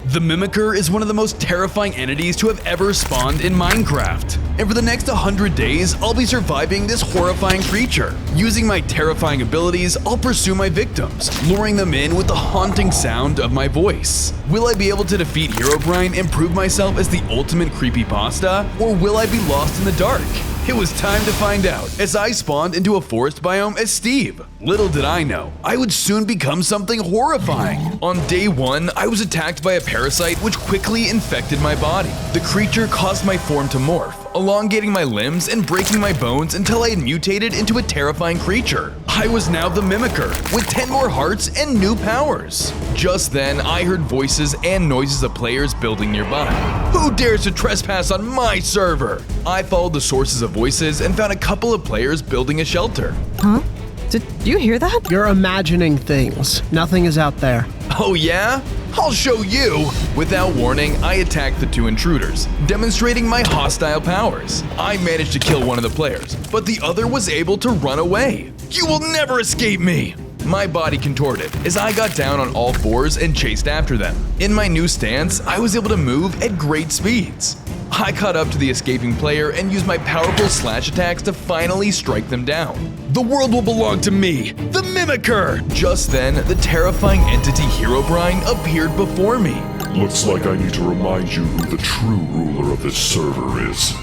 The mimicker is one of the most terrifying entities to have ever spawned in Minecraft. And for the next 100 days, I'll be surviving this horrifying creature. Using my terrifying abilities, I'll pursue my victims, luring them in with the haunting sound of my voice. Will I be able to defeat Herobrine and prove myself as the ultimate creepypasta, or will I be lost in the dark? It was time to find out, as I spawned into a forest biome as Steve. Little did I know, I would soon become something horrifying. On day 1, I was attacked by a parasite which quickly infected my body. The creature caused my form to morph, elongating my limbs and breaking my bones until I had mutated into a terrifying creature. I was now the mimicker, with 10 more hearts and new powers. Just then, I heard voices and noises of players building nearby. Who dares to trespass on my server? I followed the sources of voices and found a couple of players building a shelter. Huh? Did you hear that? You're imagining things. Nothing is out there. Oh yeah? I'll show you! Without warning, I attacked the 2 intruders, demonstrating my hostile powers. I managed to kill one of the players, but the other was able to run away. You will never escape me! My body contorted as I got down on all fours and chased after them. In my new stance, I was able to move at great speeds. I caught up to the escaping player and used my powerful slash attacks to finally strike them down. The world will belong to me, the mimicker! Just then, the terrifying entity Herobrine appeared before me. Looks like I need to remind you who the true ruler of this server is.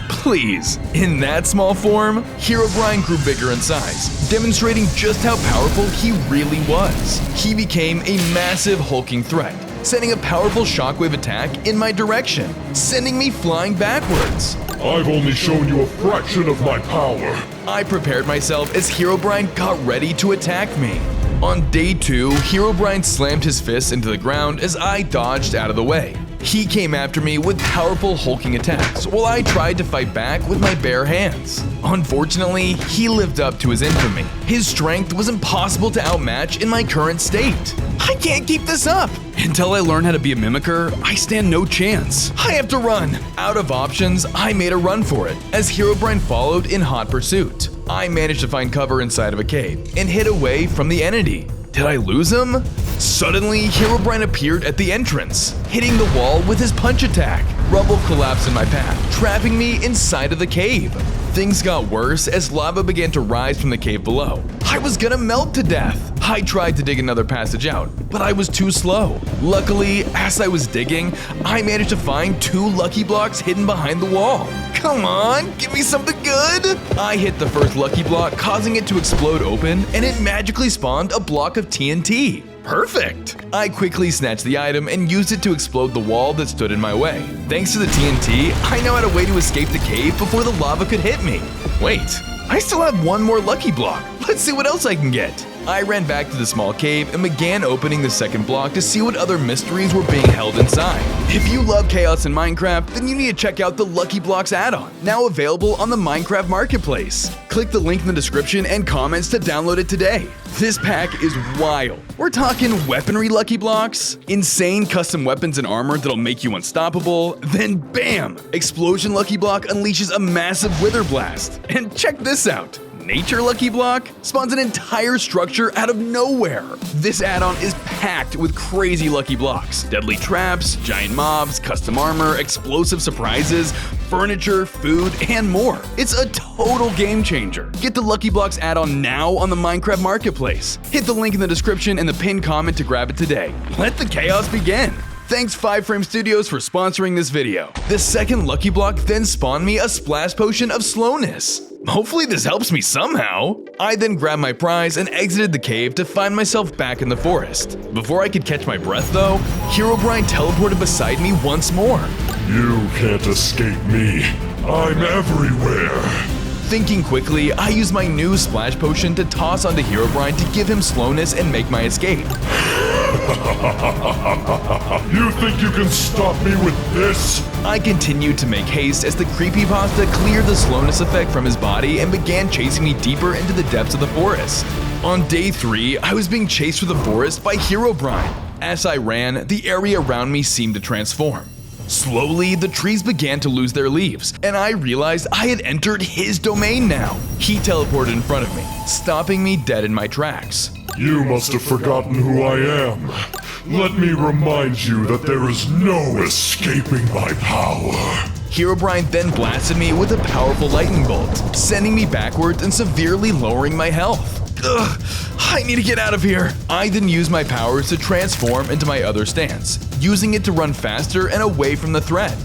Please. In that small form, Herobrine grew bigger in size, demonstrating just how powerful he really was. He became a massive hulking threat, sending a powerful shockwave attack in my direction, sending me flying backwards. I've only shown you a fraction of my power. I prepared myself as Herobrine got ready to attack me. On day 2, Herobrine slammed his fists into the ground as I dodged out of the way. He came after me with powerful hulking attacks while I tried to fight back with my bare hands. Unfortunately, he lived up to his infamy. His strength was impossible to outmatch in my current state. I can't keep this up! Until I learn how to be a mimicker, I stand no chance. I have to run! Out of options, I made a run for it, as Herobrine followed in hot pursuit. I managed to find cover inside of a cave and hid away from the entity. Did I lose him? Suddenly, Herobrine appeared at the entrance, hitting the wall with his punch attack. Rubble collapsed in my path, trapping me inside of the cave. Things got worse as lava began to rise from the cave below. I was gonna melt to death. I tried to dig another passage out, but I was too slow. Luckily, as I was digging, I managed to find 2 lucky blocks hidden behind the wall. Come on, give me something good! I hit the first lucky block, causing it to explode open, and it magically spawned a block of TNT. Perfect! I quickly snatched the item and used it to explode the wall that stood in my way. Thanks to the TNT, I now had a way to escape the cave before the lava could hit me. Wait, I still have 1 more lucky block. Let's see what else I can get. I ran back to the small cave and began opening the second block to see what other mysteries were being held inside. If you love chaos in Minecraft, then you need to check out the Lucky Blocks add-on, now available on the Minecraft Marketplace. Click the link in the description and comments to download it today. This pack is wild. We're talking weaponry Lucky Blocks, insane custom weapons and armor that'll make you unstoppable, then bam! Explosion Lucky Block unleashes a massive wither blast. And check this out. Nature Lucky Block spawns an entire structure out of nowhere. This add-on is packed with crazy lucky blocks, deadly traps, giant mobs, custom armor, explosive surprises, furniture, food, and more. It's a total game changer. Get the Lucky Blocks add-on now on the Minecraft Marketplace. Hit the link in the description and the pinned comment to grab it today. Let the chaos begin. Thanks 5 Frame Studios for sponsoring this video. The second Lucky Block then spawned me a splash potion of slowness. Hopefully this helps me somehow. I then grabbed my prize and exited the cave to find myself back in the forest. Before I could catch my breath though, Herobrine teleported beside me once more. You can't escape me. I'm everywhere. Thinking quickly, I used my new splash potion to toss onto Herobrine to give him slowness and make my escape. You think you can stop me with this? I continued to make haste as the creepypasta cleared the slowness effect from his body and began chasing me deeper into the depths of the forest. On day 3, I was being chased through the forest by Herobrine. As I ran, the area around me seemed to transform. Slowly, the trees began to lose their leaves, and I realized I had entered his domain now. He teleported in front of me, stopping me dead in my tracks. You must have forgotten who I am. Let me remind you that there is no escaping my power. Herobrine then blasted me with a powerful lightning bolt, sending me backwards and severely lowering my health. Ugh, I need to get out of here. I then used my powers to transform into my other stance, using it to run faster and away from the threat.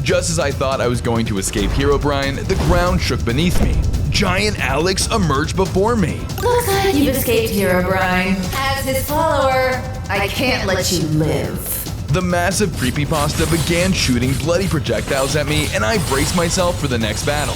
Just as I thought I was going to escape Herobrine, the ground shook beneath me. Giant Alex emerged before me. Looks like you've escaped Herobrine. As his follower, I can't let you live. The massive Creepypasta began shooting bloody projectiles at me, and I braced myself for the next battle.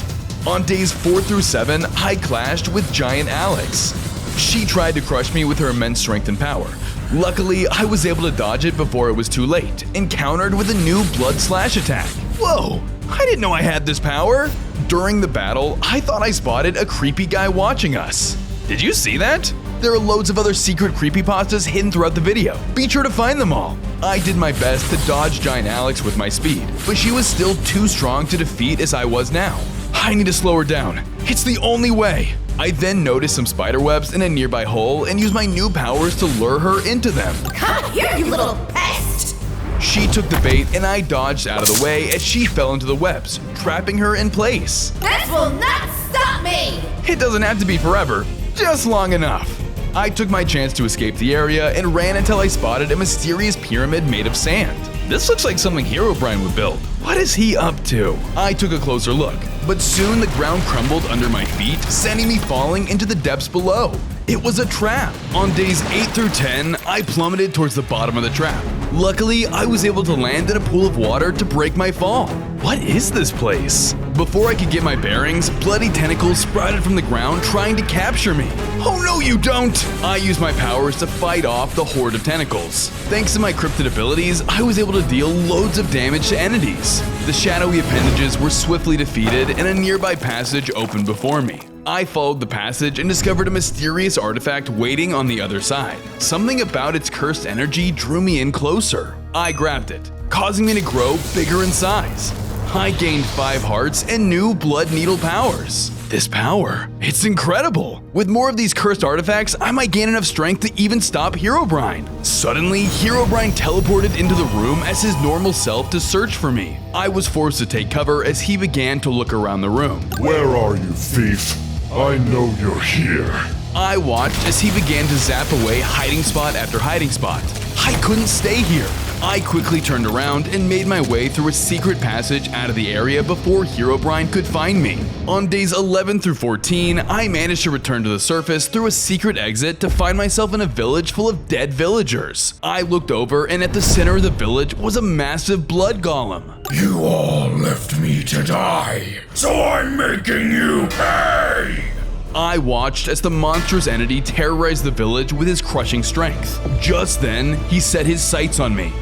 On days 4 through 7, I clashed with Giant Alex. She tried to crush me with her immense strength and power. Luckily, I was able to dodge it before it was too late, and countered with a new blood slash attack. Whoa, I didn't know I had this power. During the battle, I thought I spotted a creepy guy watching us. Did you see that? There are loads of other secret creepypastas hidden throughout the video. Be sure to find them all. I did my best to dodge Giant Alex with my speed, but she was still too strong to defeat as I was now. I need to slow her down. It's the only way. I then noticed some spider webs in a nearby hole and used my new powers to lure her into them. Come here, you little pest! She took the bait and I dodged out of the way as she fell into the webs, trapping her in place. This will not stop me! It doesn't have to be forever, just long enough. I took my chance to escape the area and ran until I spotted a mysterious pyramid made of sand. This looks like something Herobrine would build. What is he up to? I took a closer look, but soon the ground crumbled under my feet, sending me falling into the depths below. It was a trap. On days 8 through 10, I plummeted towards the bottom of the trap. Luckily, I was able to land in a pool of water to break my fall. What is this place? Before I could get my bearings, bloody tentacles sprouted from the ground trying to capture me. Oh no, you don't! I used my powers to fight off the horde of tentacles. Thanks to my cryptid abilities, I was able to deal loads of damage to entities. The shadowy appendages were swiftly defeated and a nearby passage opened before me. I followed the passage and discovered a mysterious artifact waiting on the other side. Something about its cursed energy drew me in closer. I grabbed it, causing me to grow bigger in size. I gained 5 hearts and new blood needle powers. This power, it's incredible! With more of these cursed artifacts, I might gain enough strength to even stop Herobrine. Suddenly, Herobrine teleported into the room as his normal self to search for me. I was forced to take cover as he began to look around the room. Where are you, thief? I know you're here. I watched as he began to zap away hiding spot after hiding spot. I couldn't stay here. I quickly turned around and made my way through a secret passage out of the area before Herobrine could find me. On days 11 through 14, I managed to return to the surface through a secret exit to find myself in a village full of dead villagers. I looked over and at the center of the village was a massive blood golem. You all left me to die, so I'm making you pay! I watched as the monstrous entity terrorized the village with his crushing strength. Just then, he set his sights on me.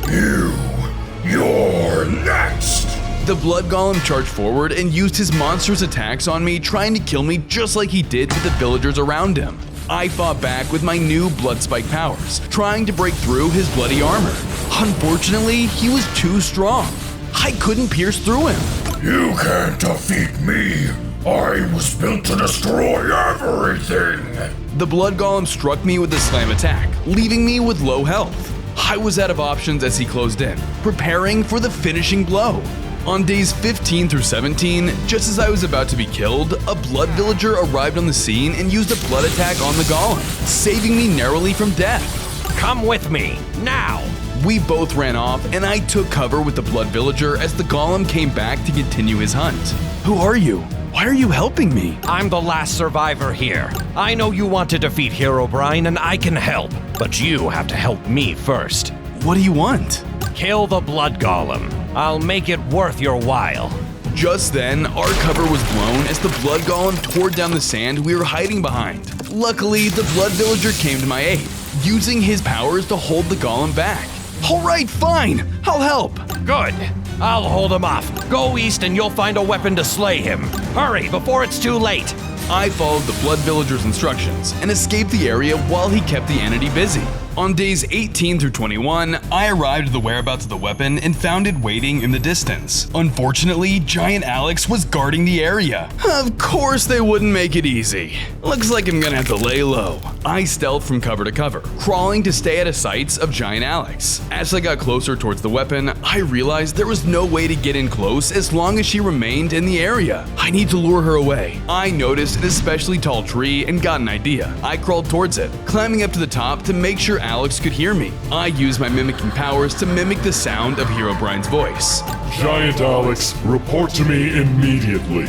You're next! The blood golem charged forward and used his monstrous attacks on me, trying to kill me just like he did with the villagers around him. I fought back with my new blood spike powers, trying to break through his bloody armor. Unfortunately, he was too strong. I couldn't pierce through him. You can't defeat me! I was built to destroy everything! The blood golem struck me with a slam attack, leaving me with low health. I was out of options as he closed in, preparing for the finishing blow. On days 15 through 17, just as I was about to be killed, a blood villager arrived on the scene and used a blood attack on the golem, saving me narrowly from death. Come with me, now! We both ran off and I took cover with the blood villager as the golem came back to continue his hunt. Who are you? Why are you helping me? I'm the last survivor here. I know you want to defeat Herobrine and I can help, but you have to help me first. What do you want? Kill the blood golem. I'll make it worth your while. Just then, our cover was blown as the blood golem tore down the sand we were hiding behind. Luckily, the blood villager came to my aid, using his powers to hold the golem back. Alright, fine, I'll help. Good. I'll hold him off. Go east and you'll find a weapon to slay him. Hurry, before it's too late. I followed the blood villager's instructions and escaped the area while he kept the entity busy. On days 18 through 21, I arrived at the whereabouts of the weapon and found it waiting in the distance. Unfortunately, Giant Alex was guarding the area. Of course they wouldn't make it easy. Looks like I'm gonna have to lay low. I stealthed from cover to cover, crawling to stay out of sights of Giant Alex. As I got closer towards the weapon, I realized there was no way to get in close as long as she remained in the area. I need to lure her away. I noticed an especially tall tree and got an idea. I crawled towards it, climbing up to the top to make sure Alex could hear me. I used my mimicking powers to mimic the sound of Herobrine's voice. Giant Alex, report to me immediately.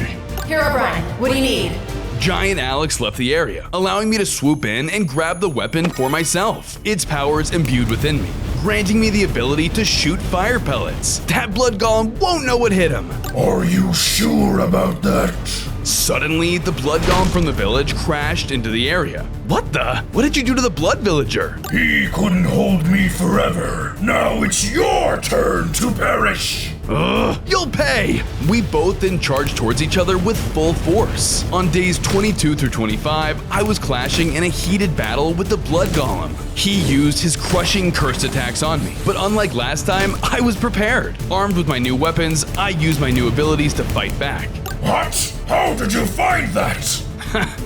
Herobrine, what do you need? Giant Alex left the area, allowing me to swoop in and grab the weapon for myself. Its powers imbued within me, granting me the ability to shoot fire pellets. That blood golem won't know what hit him. Are you sure about that? Suddenly, the blood golem from the village crashed into the area. What the? What did you do to the blood villager? He couldn't hold me forever. Now it's your turn to perish. Ugh, you'll pay! We both then charged towards each other with full force. On days 22 through 25, I was clashing in a heated battle with the blood golem. He used his crushing cursed attacks on me, but unlike last time, I was prepared. Armed with my new weapons, I used my new abilities to fight back. What? How did you find that?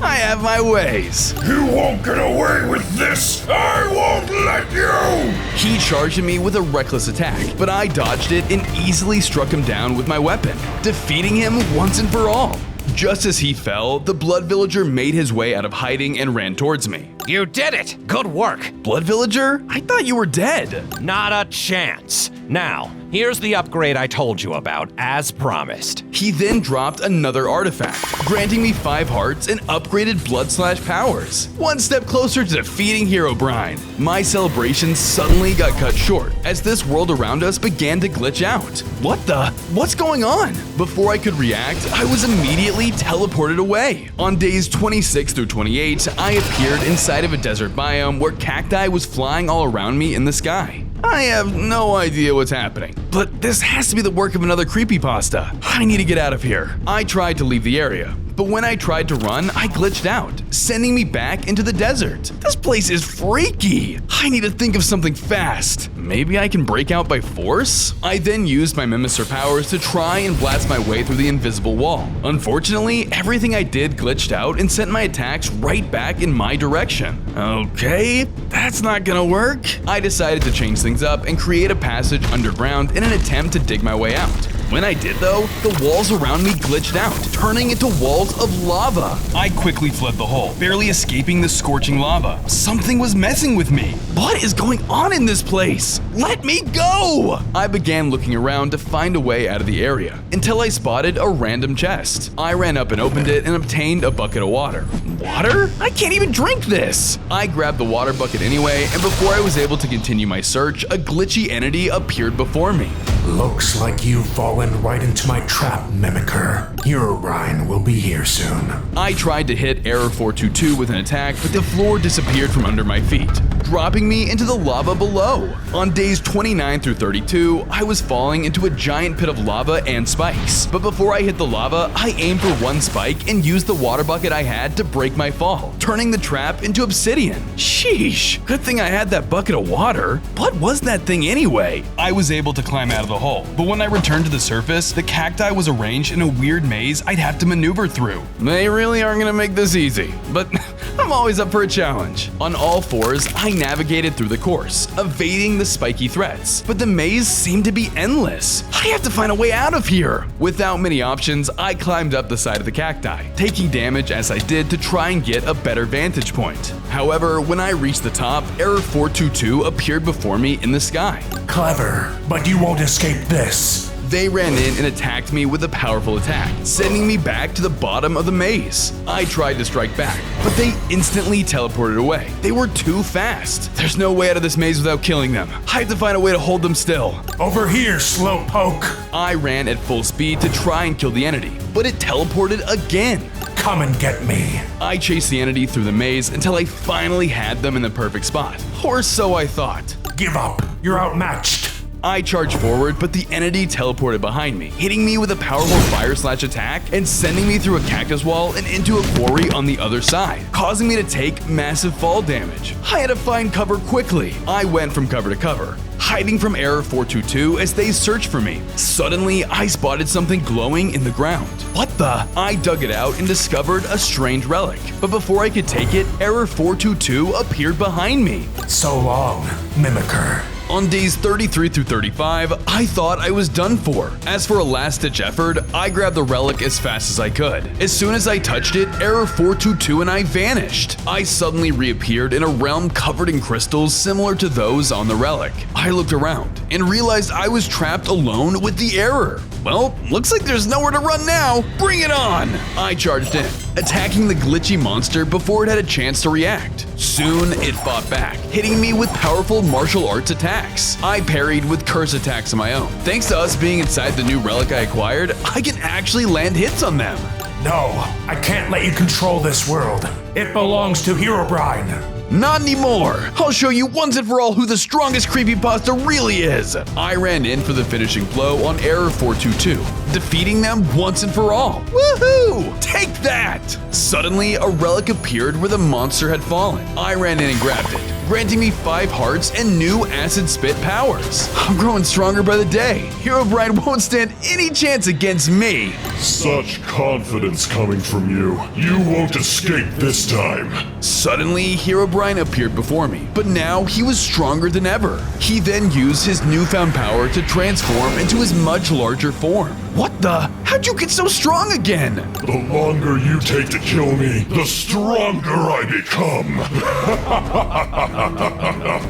I have my ways. You won't get away with this! I won't let you! He charged at me with a reckless attack, but I dodged it and easily struck him down with my weapon, defeating him once and for all. Just as he fell, the blood villager made his way out of hiding and ran towards me. You did it! Good work! Blood villager? I thought you were dead. Not a chance. Now, here's the upgrade I told you about, as promised. He then dropped another artifact, granting me 5 hearts and upgraded blood slash powers. One step closer to defeating Herobrine. My celebration suddenly got cut short as this world around us began to glitch out. What the? What's going on? Before I could react, I was immediately teleported away. On days 26 through 28, I appeared inside of a desert biome where cacti was flying all around me in the sky. I have no idea what's happening, but this has to be the work of another creepypasta. I need to get out of here. I tried to leave the area, but when I tried to run, I glitched out, sending me back into the desert. This place is freaky. I need to think of something fast. Maybe I can break out by force? I then used my mimicker powers to try and blast my way through the invisible wall. Unfortunately, everything I did glitched out and sent my attacks right back in my direction. Okay, that's not gonna work. I decided to change things up and create a passage underground in an attempt to dig my way out. When I did though, the walls around me glitched out, turning into walls of lava. I quickly fled the hole, barely escaping the scorching lava. Something was messing with me. What is going on in this place? Let me go! I began looking around to find a way out of the area, until I spotted a random chest. I ran up and opened it and obtained a bucket of water. Water? I can't even drink this! I grabbed the water bucket anyway, and before I was able to continue my search, a glitchy entity appeared before me. Looks like you've fallen right into my trap, mimicker. Herobrine will be here soon. I tried to hit Error 422 with an attack, but the floor disappeared from under my feet, dropping me into the lava below. On days 29 through 32, I was falling into a giant pit of lava and spikes. But before I hit the lava, I aimed for one spike and used the water bucket I had to break my fall, turning the trap into obsidian. Sheesh, good thing I had that bucket of water. What was that thing anyway? I was able to climb out of the hole, but when I returned to the surface, the cacti was arranged in a weird maze I'd have to maneuver through. They really aren't gonna make this easy, but I'm always up for a challenge. On all fours, I navigated through the course, evading the spiky threats, but the maze seemed to be endless. I have to find a way out of here. Without many options, I climbed up the side of the cacti, taking damage as I did to try and get a better vantage point. However, when I reached the top, Error 422 appeared before me in the sky. Clever, but you won't escape this. They ran in and attacked me with a powerful attack, sending me back to the bottom of the maze. I tried to strike back, but they instantly teleported away. They were too fast. There's no way out of this maze without killing them. I have to find a way to hold them still. Over here, slowpoke. I ran at full speed to try and kill the entity, but it teleported again. Come and get me. I chased the entity through the maze until I finally had them in the perfect spot. Or so I thought. Give up. You're outmatched. I charged forward, but the entity teleported behind me, hitting me with a powerful fire/slash attack and sending me through a cactus wall and into a quarry on the other side, causing me to take massive fall damage. I had to find cover quickly. I went from cover to cover, hiding from Error 422 as they searched for me. Suddenly, I spotted something glowing in the ground. What the? I dug it out and discovered a strange relic. But before I could take it, Error 422 appeared behind me. So long, mimicker. On days 33 through 35, I thought I was done for. As for a last-ditch effort, I grabbed the relic as fast as I could. As soon as I touched it, Error 422 and I vanished. I suddenly reappeared in a realm covered in crystals similar to those on the relic. I looked around and realized I was trapped alone with the Error. Well, looks like there's nowhere to run now. Bring it on! I charged in, attacking the glitchy monster before it had a chance to react. Soon, it fought back, hitting me with powerful martial arts attacks. I parried with curse attacks of my own. Thanks to us being inside the new relic I acquired, I can actually land hits on them. No, I can't let you control this world. It belongs to Herobrine. Not anymore! I'll show you once and for all who the strongest creepypasta really is! I ran in for the finishing blow on Error 422, defeating them once and for all. Woohoo! Take that! Suddenly, a relic appeared where the monster had fallen. I ran in and grabbed it, granting me 5 hearts and new acid spit powers. I'm growing stronger by the day. Herobrine won't stand any chance against me. Such confidence coming from you. You won't escape this time. Suddenly, Herobrine appeared before me, but now he was stronger than ever. He then used his newfound power to transform into his much larger form. What the? How'd you get so strong again? The longer you take to kill me, the stronger I become.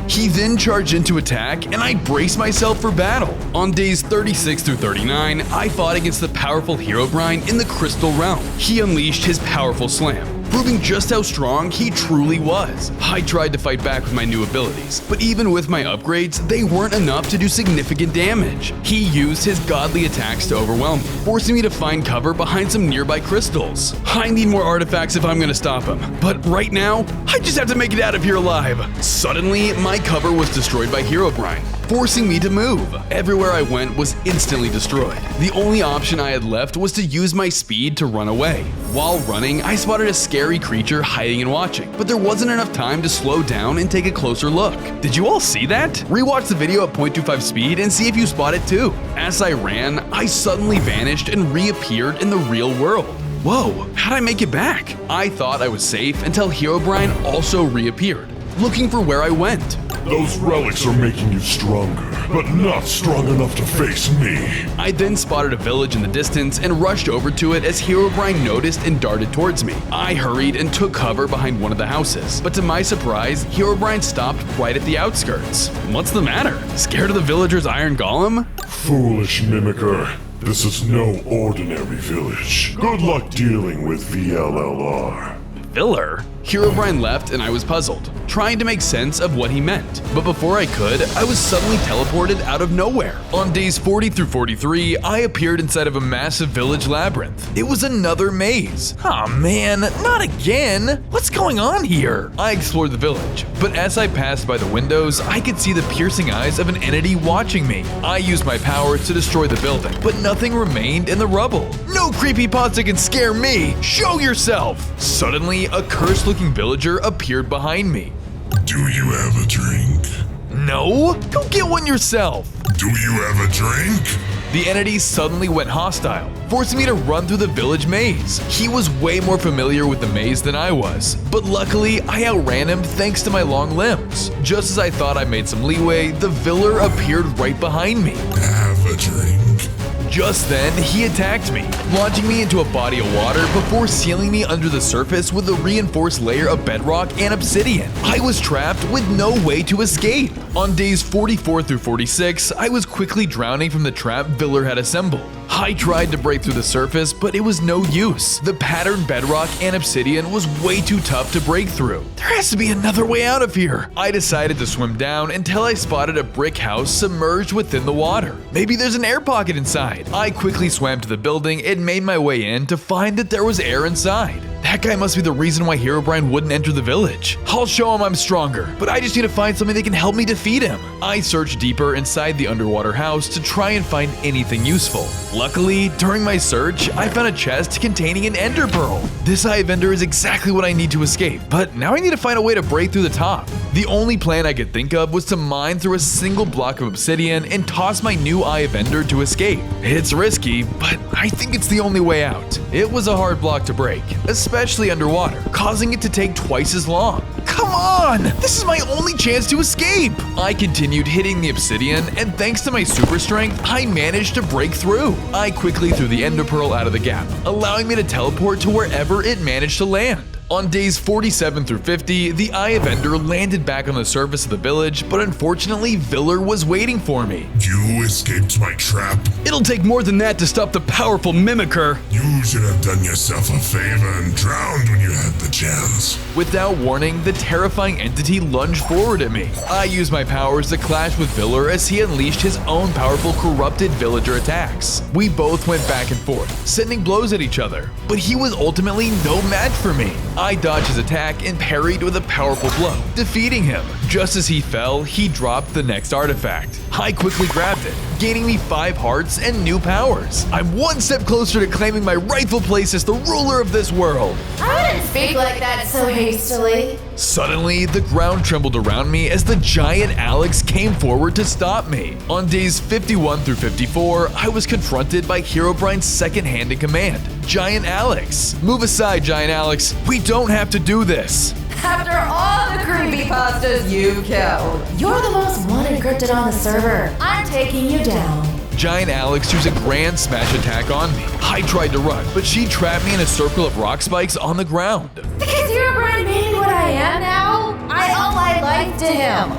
He then charged into attack, and I braced myself for battle. On days 36 through 39, I fought against the powerful Herobrine in the Crystal Realm. He unleashed his powerful slam, proving just how strong he truly was. I tried to fight back with my new abilities, but even with my upgrades, they weren't enough to do significant damage. He used his godly attacks to overwhelm me, forcing me to find cover behind some nearby crystals. I need more artifacts if I'm gonna stop him, but right now, I just have to make it out of here alive. Suddenly, my cover was destroyed by Herobrine, forcing me to move. Everywhere I went was instantly destroyed. The only option I had left was to use my speed to run away. While running, I spotted a scary creature hiding and watching, but there wasn't enough time to slow down and take a closer look. Did you all see that? Rewatch the video at 0.25 speed and see if you spot it too. As I ran, I suddenly vanished and reappeared in the real world. Whoa, how'd I make it back? I thought I was safe until Herobrine also reappeared, looking for where I went. Those relics are making you stronger, but not strong enough to face me. I then spotted a village in the distance and rushed over to it as Herobrine noticed and darted towards me. I hurried and took cover behind one of the houses, but to my surprise, Herobrine stopped right at the outskirts. What's the matter? Scared of the villager's iron golem? Foolish mimicker. This is no ordinary village. Good luck dealing with VLLR. Viller? Herobrine left and I was puzzled, trying to make sense of what he meant. But before I could, I was suddenly teleported out of nowhere. On days 40 through 43, I appeared inside of a massive village labyrinth. It was another maze. Aw man, not again! What's going on here? I explored the village, but as I passed by the windows, I could see the piercing eyes of an entity watching me. I used my power to destroy the building, but nothing remained in the rubble. No creepypasta can scare me! Show yourself! Suddenly, a cursed-looking villager appeared behind me. Do you have a drink? No? Go get one yourself! Do you have a drink? The entity suddenly went hostile, forcing me to run through the village maze. He was way more familiar with the maze than I was, but luckily I outran him thanks to my long limbs. Just as I thought I made some leeway, the Viller appeared right behind me. Have a drink. Just then, he attacked me, launching me into a body of water before sealing me under the surface with a reinforced layer of bedrock and obsidian. I was trapped with no way to escape. On days 44 through 46, I was quickly drowning from the trap Viller had assembled. I tried to break through the surface, but it was no use. The patterned bedrock and obsidian was way too tough to break through. There has to be another way out of here. I decided to swim down until I spotted a brick house submerged within the water. Maybe there's an air pocket inside. I quickly swam to the building and made my way in to find that there was air inside. That guy must be the reason why Herobrine wouldn't enter the village. I'll show him I'm stronger, but I just need to find something that can help me defeat him. I searched deeper inside the underwater house to try and find anything useful. Luckily, during my search, I found a chest containing an ender pearl. This eye of ender is exactly what I need to escape, but now I need to find a way to break through the top. The only plan I could think of was to mine through a single block of obsidian and toss my new eye of ender to escape. It's risky, but I think it's the only way out. It was a hard block to break, especially underwater, causing it to take twice as long. Come on! This is my only chance to escape! I continued hitting the obsidian, and thanks to my super strength, I managed to break through. I quickly threw the ender pearl out of the gap, allowing me to teleport to wherever it managed to land. On days 47 through 50, the Eye of Ender landed back on the surface of the village, but unfortunately, Viller was waiting for me. You escaped my trap. It'll take more than that to stop the powerful mimicker. You should have done yourself a favor and drowned when you had the chance. Without warning, the terrifying entity lunged forward at me. I used my powers to clash with Viller as he unleashed his own powerful corrupted villager attacks. We both went back and forth, sending blows at each other, but he was ultimately no match for me. I dodged his attack and parried with a powerful blow, defeating him. Just as he fell, he dropped the next artifact. I quickly grabbed it, gaining me 5 hearts and new powers. I'm one step closer to claiming my rightful place as the ruler of this world. I wouldn't speak like that so hastily. Suddenly, the ground trembled around me as the giant Alex came forward to stop me. On days 51 through 54, I was confronted by Herobrine's second hand in command, Giant Alex. Move aside, Giant Alex. We don't have to do this. After all the creepypastas you've killed, you're the most wanted cryptid on the server. I'm taking you down. Giant Alex used a grand smash attack on me. I tried to run, but she trapped me in a circle of rock spikes on the ground. Because Herobrine made me what I am now, I owe my life to him.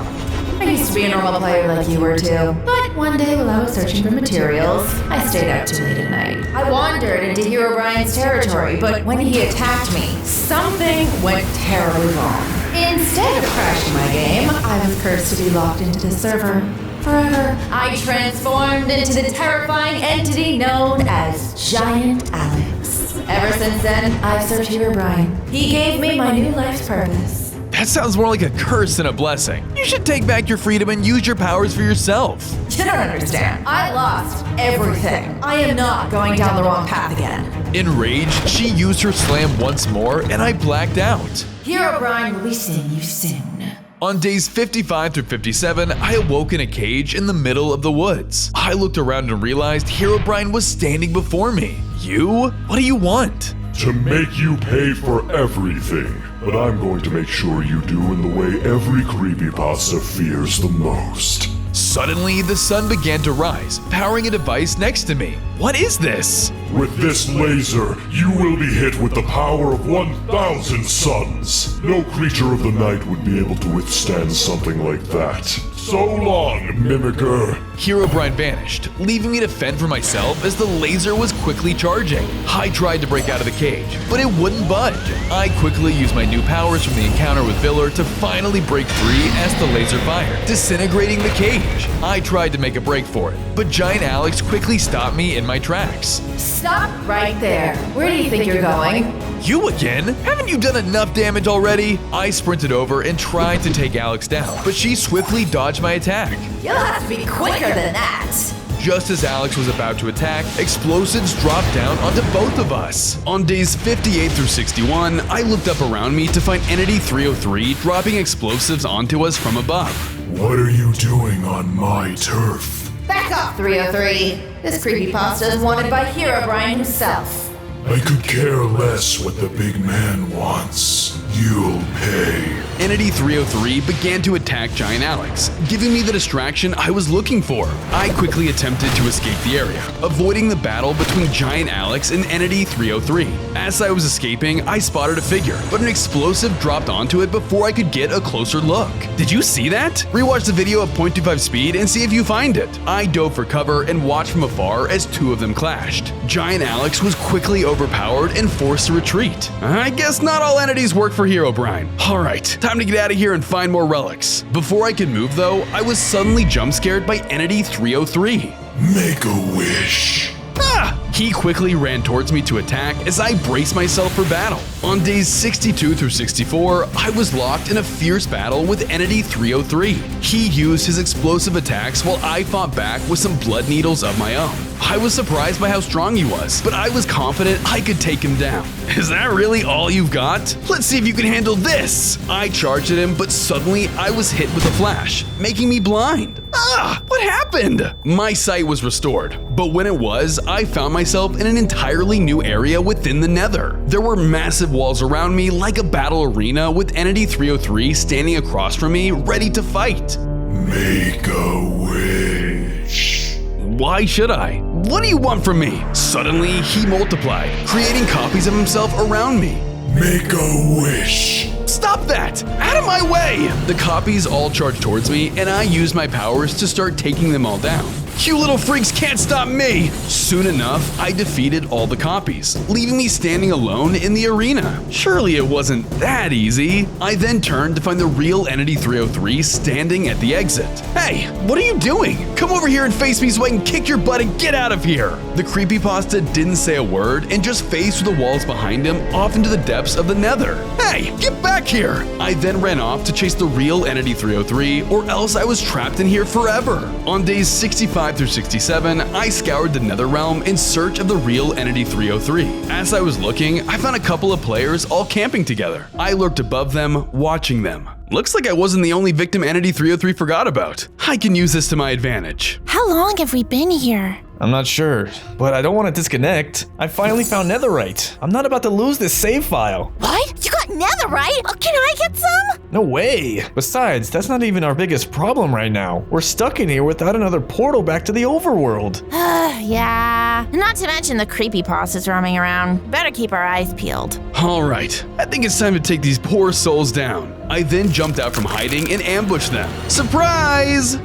I used to be a normal player like you were too. But one day while I was searching for materials, I stayed out too late at night. I wandered into Herobrine's territory, but when he attacked me, something went terribly wrong. Instead of crashing my game, I was cursed to be locked into the server forever. I transformed into the terrifying entity known as Giant Alex. Ever since then, I've served Herobrine. He gave me my new life's purpose. That sounds more like a curse than a blessing. You should take back your freedom and use your powers for yourself. You don't understand. I lost everything. I am not going down the wrong path again. Enraged, she used her slam once more, and I blacked out. Herobrine will be seeing you soon. On days 55 through 57, I awoke in a cage in the middle of the woods. I looked around and realized Herobrine was standing before me. You? What do you want? To make you pay for everything. But I'm going to make sure you do in the way every creepypasta fears the most. Suddenly, the sun began to rise, powering a device next to me. What is this? With this laser, you will be hit with the power of 1,000 suns. No creature of the night would be able to withstand something like that. So long, mimicker. Herobrine vanished, leaving me to fend for myself as the laser was quickly charging. I tried to break out of the cage, but it wouldn't budge. I quickly used my new powers from the encounter with Viller to finally break free as the laser fired, disintegrating the cage. I tried to make a break for it, but Giant Alex quickly stopped me in my tracks. Stop right there. Where do you think you're going? You again? Haven't you done enough damage already? I sprinted over and tried to take Alex down, but she swiftly dodged my attack. You'll have to be quicker than that. Just as Alex was about to attack, explosives dropped down onto both of us. On days 58 through 61, I looked up around me to find Entity 303 dropping explosives onto us from above. What are you doing on my turf? Back up, 303. This creepypasta is wanted by Herobrine himself. I could care less what the big man wants. You'll pay. Entity 303 began to attack Giant Alex, giving me the distraction I was looking for. I quickly attempted to escape the area, avoiding the battle between Giant Alex and Entity 303. As I was escaping, I spotted a figure, but an explosive dropped onto it before I could get a closer look. Did you see that? Rewatch the video at 0.25 speed and see if you find it. I dove for cover and watched from afar as 2 of them clashed. Giant Alex was quickly overpowered and forced to retreat. I guess not all entities work for Herobrine. Alright, time to get out of here and find more relics. Before I could move though, I was suddenly jump scared by Entity 303. Make a wish. Ah! He quickly ran towards me to attack as I braced myself for battle. On days 62 through 64, I was locked in a fierce battle with Entity 303. He used his explosive attacks while I fought back with some blood needles of my own. I was surprised by how strong he was, but I was confident I could take him down. Is that really all you've got? Let's see if you can handle this! I charged at him, but suddenly I was hit with a flash, making me blind. What happened? My sight was restored, but when it was, I found myself in an entirely new area within the nether. There were massive walls around me like a battle arena with Entity 303 standing across from me, ready to fight. Make a wish. Why should I? What do you want from me? Suddenly, he multiplied, creating copies of himself around me. Make a wish. Stop that! Out of my way! The copies all charged towards me, and I used my powers to start taking them all down. You little freaks can't stop me! Soon enough, I defeated all the copies, leaving me standing alone in the arena. Surely it wasn't that easy. I then turned to find the real Entity 303 standing at the exit. Hey, what are you doing? Come over here and face me so I can kick your butt and get out of here! The Creepypasta didn't say a word and just phased through the walls behind him off into the depths of the nether. Hey, get back here! I then ran off to chase the real Entity 303, or else I was trapped in here forever. On days 65 through 67, I scoured the nether realm in search of the real Entity 303. As I was looking, I found a couple of players all camping together. I lurked above them, watching them. Looks like I wasn't the only victim Entity 303 forgot about. I can use this to my advantage. How long have we been here? I'm not sure, but I don't want to disconnect. I finally found netherite. I'm not about to lose this save file. What? You got netherite? Oh, can I get some? No way. Besides, that's not even our biggest problem right now. We're stuck in here without another portal back to the overworld. Yeah. Not to mention the creepypastas roaming around. Better keep our eyes peeled. Alright, I think it's time to take these poor souls down. I then jumped out from hiding and ambushed them. Surprise!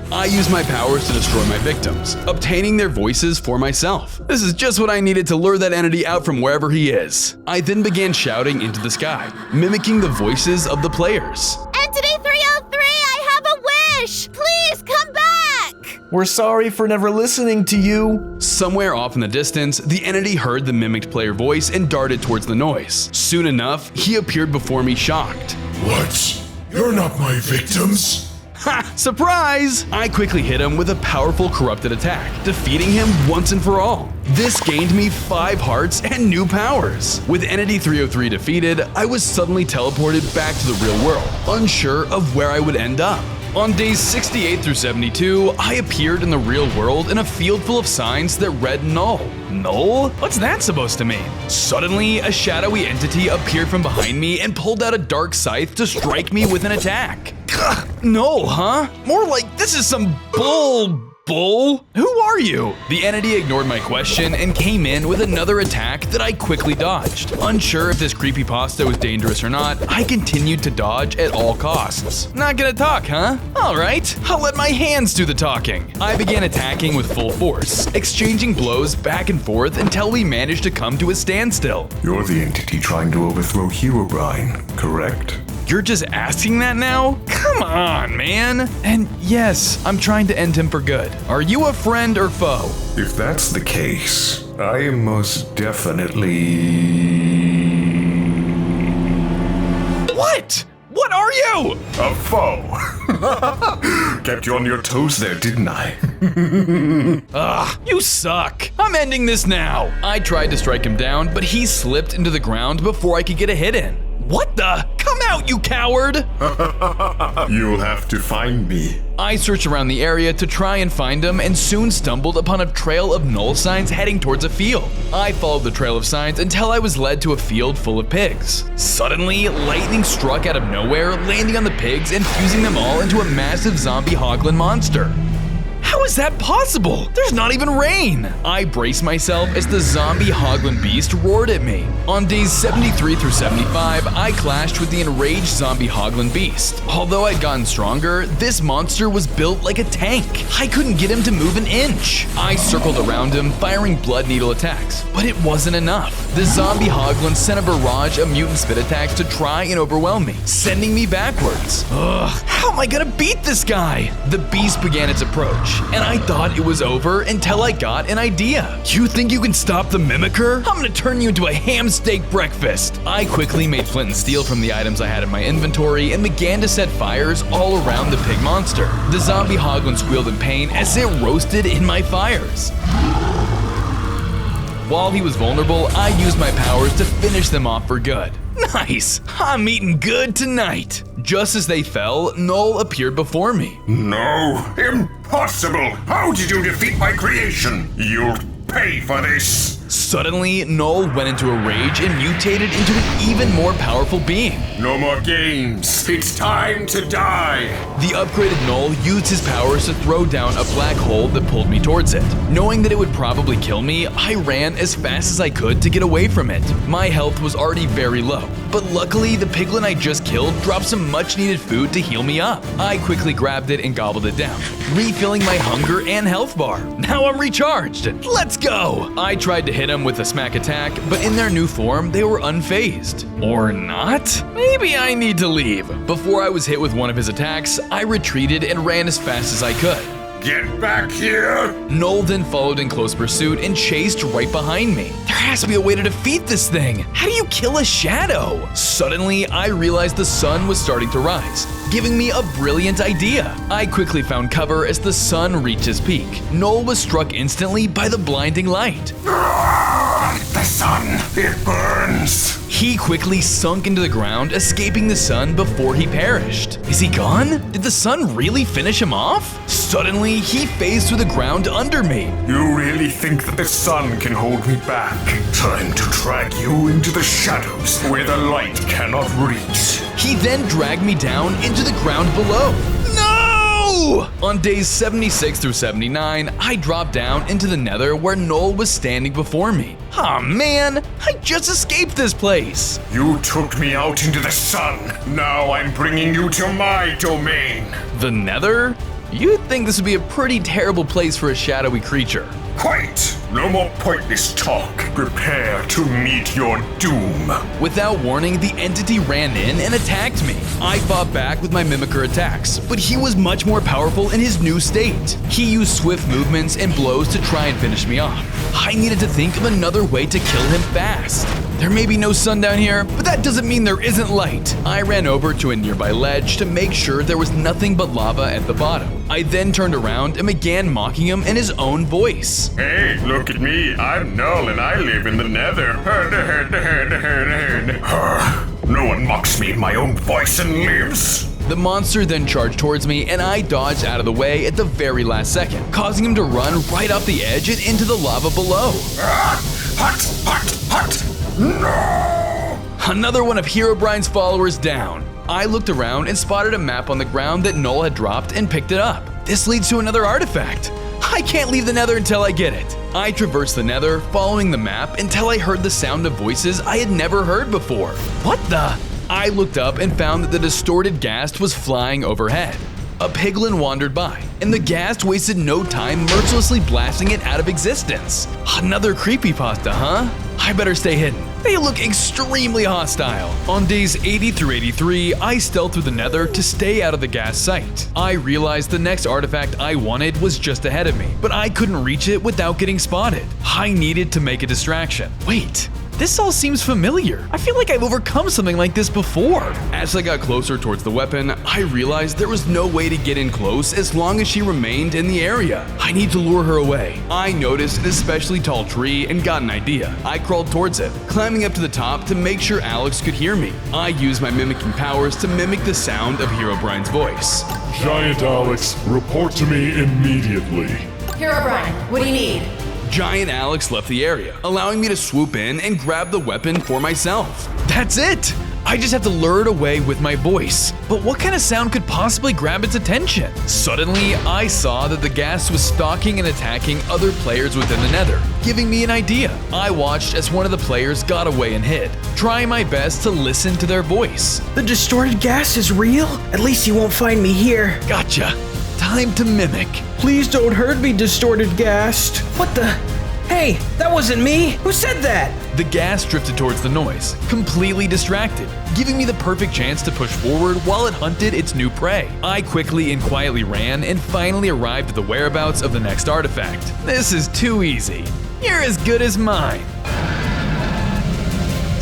I used my powers to destroy my victims, obtaining their voices for myself. This is just what I needed to lure that entity out from wherever he is. I then began shouting into the sky, mimicking the voices of the players. Entity 303, I have a wish! Please come back! We're sorry for never listening to you. Somewhere off in the distance, the entity heard the mimicked player voice and darted towards the noise. Soon enough, he appeared before me shocked. What? You're not my victims? Ha! Surprise! I quickly hit him with a powerful corrupted attack, defeating him once and for all. This gained me 5 hearts and new powers. With Entity 303 defeated, I was suddenly teleported back to the real world, unsure of where I would end up. On days 68 through 72, I appeared in the real world in a field full of signs that read Null. Null? What's that supposed to mean? Suddenly, a shadowy entity appeared from behind me and pulled out a dark scythe to strike me with an attack. Gah, Null, huh? More like this is some bull. Who are you? The entity ignored my question and came in with another attack that I quickly dodged. Unsure if this creepypasta was dangerous or not, I continued to dodge at all costs. Not gonna talk, huh? Alright, I'll let my hands do the talking. I began attacking with full force, exchanging blows back and forth until we managed to come to a standstill. You're the entity trying to overthrow Herobrine, correct? You're just asking that now? Come on, man. And yes, I'm trying to end him for good. Are you a friend or foe? If that's the case, I am most definitely... What? What are you? A foe. Kept you on your toes there, didn't I? Ugh, you suck. I'm ending this now. I tried to strike him down, but he slipped into the ground before I could get a hit in. What the? Come out, you coward! You'll have to find me. I searched around the area to try and find him and soon stumbled upon a trail of Null signs heading towards a field. I followed the trail of signs until I was led to a field full of pigs. Suddenly, lightning struck out of nowhere, landing on the pigs and fusing them all into a massive zombie hoglin monster. How is that possible? There's not even rain! I braced myself as the zombie hoglin beast roared at me. On days 73 through 75, I clashed with the enraged zombie hoglin beast. Although I'd gotten stronger, this monster was built like a tank. I couldn't get him to move an inch. I circled around him, firing blood needle attacks, but it wasn't enough. The zombie hoglin sent a barrage of mutant spit attacks to try and overwhelm me, sending me backwards. Ugh, how am I gonna beat this guy? The beast began its approach, rage, and I thought it was over until I got an idea. You think you can stop the mimicker? I'm gonna turn you into a ham steak breakfast. I quickly made flint and steel from the items I had in my inventory and began to set fires all around the pig monster. The zombie hoglin squealed in pain as it roasted in my fires. While he was vulnerable, I used my powers to finish them off for good. Nice! I'm eating good tonight! Just as they fell, Null appeared before me. No, impossible! How did you defeat my creation? You'll pay for this! Suddenly, Null went into a rage and mutated into an even more powerful being. No more games. It's time to die. The upgraded Null used his powers to throw down a black hole that pulled me towards it. Knowing that it would probably kill me, I ran as fast as I could to get away from it. My health was already very low, but luckily the piglin I just killed dropped some much needed food to heal me up. I quickly grabbed it and gobbled it down, refilling my hunger and health bar. Now I'm recharged. Let's go! I tried to hit him with a smack attack, but in their new form, they were unfazed. Or not? Maybe I need to leave. Before I was hit with one of his attacks, I retreated and ran as fast as I could. Get back here! Null then followed in close pursuit and chased right behind me. There has to be a way to defeat this thing. How do you kill a shadow? Suddenly, I realized the sun was starting to rise, giving me a brilliant idea. I quickly found cover as the sun reached its peak. Null was struck instantly by the blinding light. The sun, it burns! He quickly sunk into the ground, escaping the sun before he perished. Is he gone? Did the sun really finish him off? Suddenly, he phased through the ground under me. You really think that the sun can hold me back? Time to drag you into the shadows where the light cannot reach. He then dragged me down into the ground below. No! On days 76 through 79, I dropped down into the nether where Null was standing before me. Aw man, I just escaped this place. You took me out into the sun. Now I'm bringing you to my domain. The nether? You'd think this would be a pretty terrible place for a shadowy creature. Quiet! No more pointless talk. Prepare to meet your doom. Without warning, the entity ran in and attacked me. I fought back with my mimicker attacks, but he was much more powerful in his new state. He used swift movements and blows to try and finish me off. I needed to think of another way to kill him fast. There may be no sun down here, but that doesn't mean there isn't light. I ran over to a nearby ledge to make sure there was nothing but lava at the bottom. I then turned around and began mocking him in his own voice. Hey, look at me. I'm Null and I live in the nether. No one mocks me in my own voice and lives. The monster then charged towards me and I dodged out of the way at the very last second, causing him to run right off the edge and into the lava below. Hot! No! Another one of Herobrine's followers down. I looked around and spotted a map on the ground that Null had dropped and picked it up. This leads to another artifact. I can't leave the nether until I get it. I traversed the nether, following the map until I heard the sound of voices I had never heard before. What the? I looked up and found that the distorted ghast was flying overhead. A piglin wandered by, and the ghast wasted no time mercilessly blasting it out of existence. Another creepypasta, huh? I better stay hidden. They look extremely hostile. On days 80 through 83, I stealthed through the nether to stay out of the ghast sight. I realized the next artifact I wanted was just ahead of me, but I couldn't reach it without getting spotted. I needed to make a distraction. Wait. This all seems familiar. I feel like I've overcome something like this before. As I got closer towards the weapon, I realized there was no way to get in close as long as she remained in the area. I need to lure her away. I noticed an especially tall tree and got an idea. I crawled towards it, climbing up to the top to make sure Alex could hear me. I used my mimicking powers to mimic the sound of Herobrine's voice. Giant Alex, report to me immediately. Herobrine, what do you need? Giant Alex left the area, allowing me to swoop in and grab the weapon for myself. That's it! I just have to lure it away with my voice. But what kind of sound could possibly grab its attention? Suddenly, I saw that the ghast was stalking and attacking other players within the nether, giving me an idea. I watched as one of the players got away and hid, trying my best to listen to their voice. The distorted ghast is real? At least you won't find me here. Gotcha. Time to mimic. Please don't hurt me, distorted ghast. What the? Hey, that wasn't me! Who said that? The ghast drifted towards the noise, completely distracted, giving me the perfect chance to push forward while it hunted its new prey. I quickly and quietly ran and finally arrived at the whereabouts of the next artifact. This is too easy. You're as good as mine.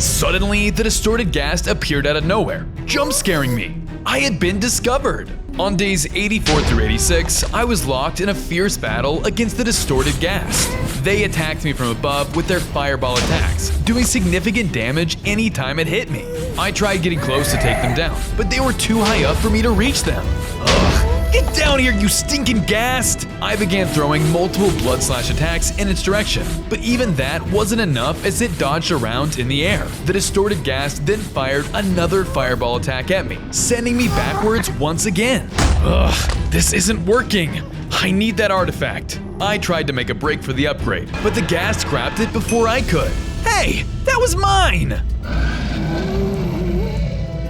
Suddenly, the distorted ghast appeared out of nowhere, jump-scaring me. I had been discovered. On days 84 through 86, I was locked in a fierce battle against the distorted ghast. They attacked me from above with their fireball attacks, doing significant damage anytime it hit me. I tried getting close to take them down, but they were too high up for me to reach them. Ugh, get down here, you stinking ghast! I began throwing multiple blood slash attacks in its direction, but even that wasn't enough as it dodged around in the air. The distorted ghast then fired another fireball attack at me, sending me backwards once again. Ugh, this isn't working. I need that artifact. I tried to make a break for the upgrade, but the ghast grabbed it before I could. Hey, that was mine!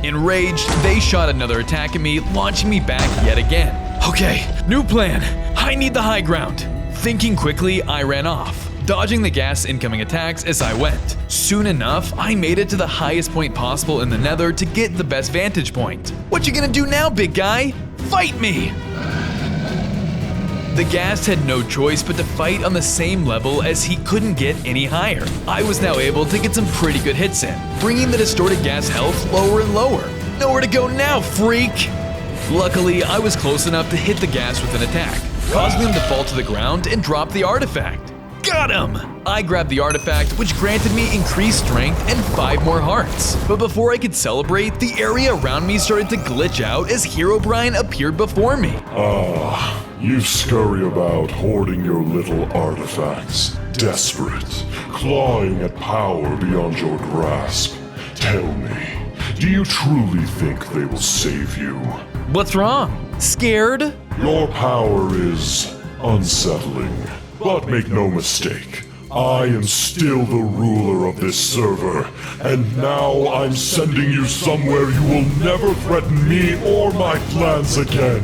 Enraged, they shot another attack at me, launching me back yet again. Okay, new plan. I need the high ground. Thinking quickly, I ran off, dodging the ghast's incoming attacks as I went. Soon enough, I made it to the highest point possible in the nether to get the best vantage point. What you gonna do now, big guy? Fight me! The ghast had no choice but to fight on the same level as he couldn't get any higher. I was now able to get some pretty good hits in, bringing the distorted ghast health lower and lower. Nowhere to go now, freak! Luckily, I was close enough to hit the ghast with an attack, causing him to fall to the ground and drop the artifact. Got him! I grabbed the artifact, which granted me increased strength and 5 more hearts. But before I could celebrate, the area around me started to glitch out as Herobrine appeared before me. You scurry about hoarding your little artifacts, desperate, clawing at power beyond your grasp. Tell me, do you truly think they will save you? What's wrong? Scared? Your power is unsettling, but make no mistake, I am still the ruler of this server, and now I'm sending you somewhere you will never threaten me or my plans again.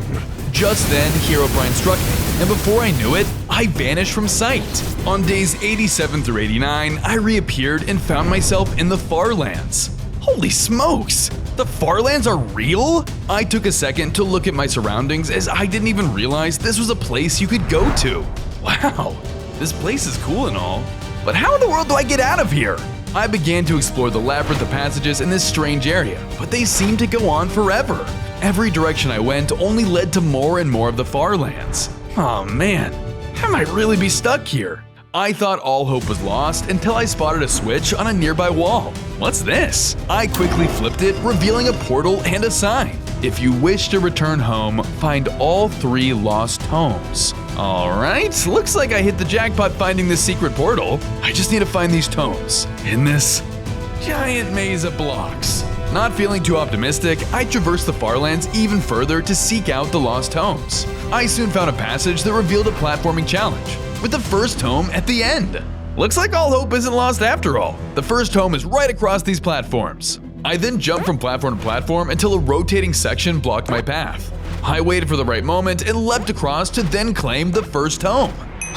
Just then, Herobrine struck me, and before I knew it, I vanished from sight. On days 87 through 89, I reappeared and found myself in the Farlands. Holy smokes! The Farlands are real? I took a second to look at my surroundings as I didn't even realize this was a place you could go to. Wow, this place is cool and all, but how in the world do I get out of here? I began to explore the labyrinth of passages in this strange area, but they seemed to go on forever. Every direction I went only led to more and more of the Farlands. Oh man, I might really be stuck here. I thought all hope was lost until I spotted a switch on a nearby wall. What's this? I quickly flipped it, revealing a portal and a sign. If you wish to return home, find all 3 lost tomes. Alright, looks like I hit the jackpot finding this secret portal. I just need to find these tomes in this giant maze of blocks. Not feeling too optimistic, I traversed the Farlands even further to seek out the lost tomes. I soon found a passage that revealed a platforming challenge, with the first tome at the end. Looks like all hope isn't lost after all. The first tome is right across these platforms. I then jumped from platform to platform until a rotating section blocked my path. I waited for the right moment and leapt across to then claim the first tome.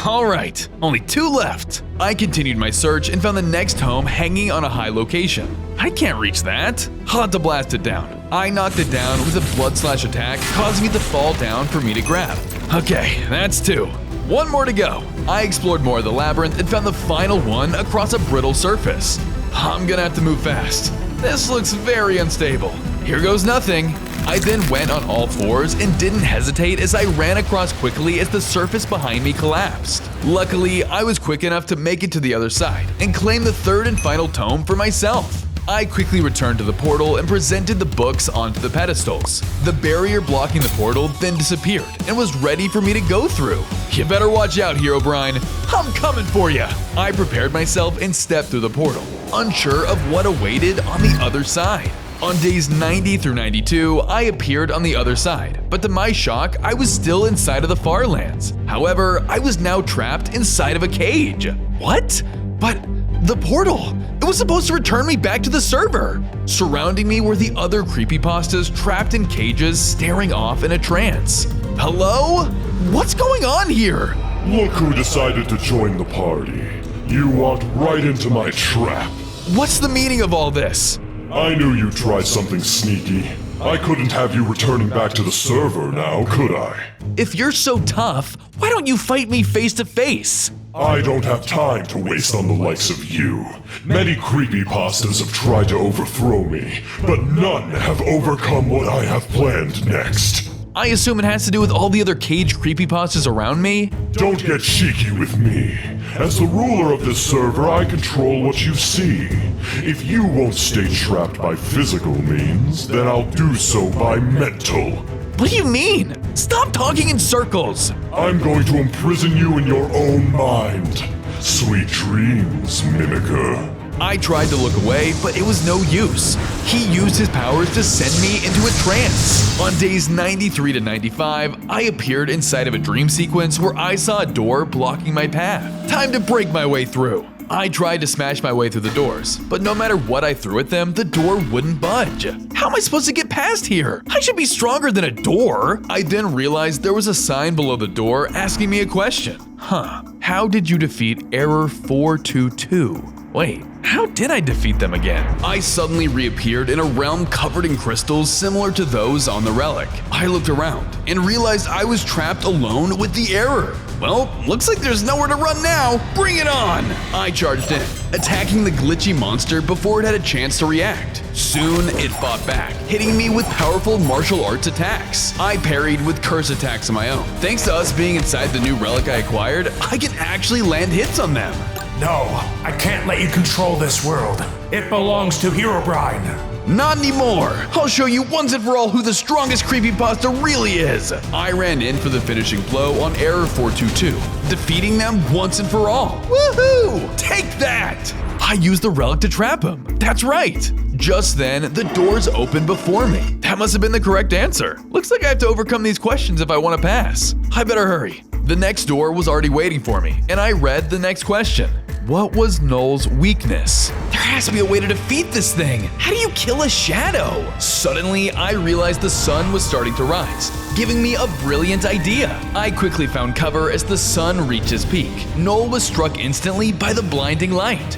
Alright, only 2 left. I continued my search and found the next tome hanging on a high location. I can't reach that. I'll have to blast it down. I knocked it down with a blood slash attack, causing it to fall down for me to grab. Okay, that's 2. 1 more to go. I explored more of the labyrinth and found the final one across a brittle surface. I'm gonna have to move fast. This looks very unstable. Here goes nothing. I then went on all 4s and didn't hesitate as I ran across quickly as the surface behind me collapsed. Luckily, I was quick enough to make it to the other side and claim the 3rd and final tome for myself. I quickly returned to the portal and presented the books onto the pedestals. The barrier blocking the portal then disappeared and was ready for me to go through. You better watch out, Herobrine. I'm coming for you. I prepared myself and stepped through the portal, unsure of what awaited on the other side. On days 90 through 92, I appeared on the other side, but to my shock, I was still inside of the Farlands. However, I was now trapped inside of a cage. What? But the portal! It was supposed to return me back to the server! Surrounding me were the other creepypastas trapped in cages, staring off in a trance. Hello? What's going on here? Look who decided to join the party. You walked right into my trap. What's the meaning of all this? I knew you'd try something sneaky. I couldn't have you returning back to the server now, could I? If you're so tough, why don't you fight me face to face? I don't have time to waste on the likes of you. Many creepypastas have tried to overthrow me, but none have overcome what I have planned next. I assume it has to do with all the other caged creepypastas around me? Don't get cheeky with me. As the ruler of this server, I control what you see. If you won't stay trapped by physical means, then I'll do so by mental. What do you mean? Stop talking in circles! I'm going to imprison you in your own mind. Sweet dreams, mimicker. I tried to look away, but it was no use. He used his powers to send me into a trance. On days 93 to 95, I appeared inside of a dream sequence where I saw a door blocking my path. Time to break my way through. I tried to smash my way through the doors, but no matter what I threw at them, the door wouldn't budge. How am I supposed to get past here? I should be stronger than a door. I then realized there was a sign below the door asking me a question. How did you defeat Error 422? Wait, how did I defeat them again? I suddenly reappeared in a realm covered in crystals similar to those on the relic. I looked around and realized I was trapped alone with the Error. Well, looks like there's nowhere to run now. Bring it on! I charged in, attacking the glitchy monster before it had a chance to react. Soon, it fought back, hitting me with powerful martial arts attacks. I parried with curse attacks of my own. Thanks to us being inside the new relic I acquired, I can actually land hits on them. No, I can't let you control this world. It belongs to Herobrine. Not anymore! I'll show you once and for all who the strongest creepypasta really is! I ran in for the finishing blow on Error 422, defeating them once and for all. Woohoo! Take that! I used the relic to trap him. That's right! Just then, the doors opened before me. That must have been the correct answer. Looks like I have to overcome these questions if I want to pass. I better hurry. The next door was already waiting for me, and I read the next question. What was Null's weakness? There has to be a way to defeat this thing. How do you kill a shadow? Suddenly, I realized the sun was starting to rise, giving me a brilliant idea. I quickly found cover as the sun reached its peak. Null was struck instantly by the blinding light.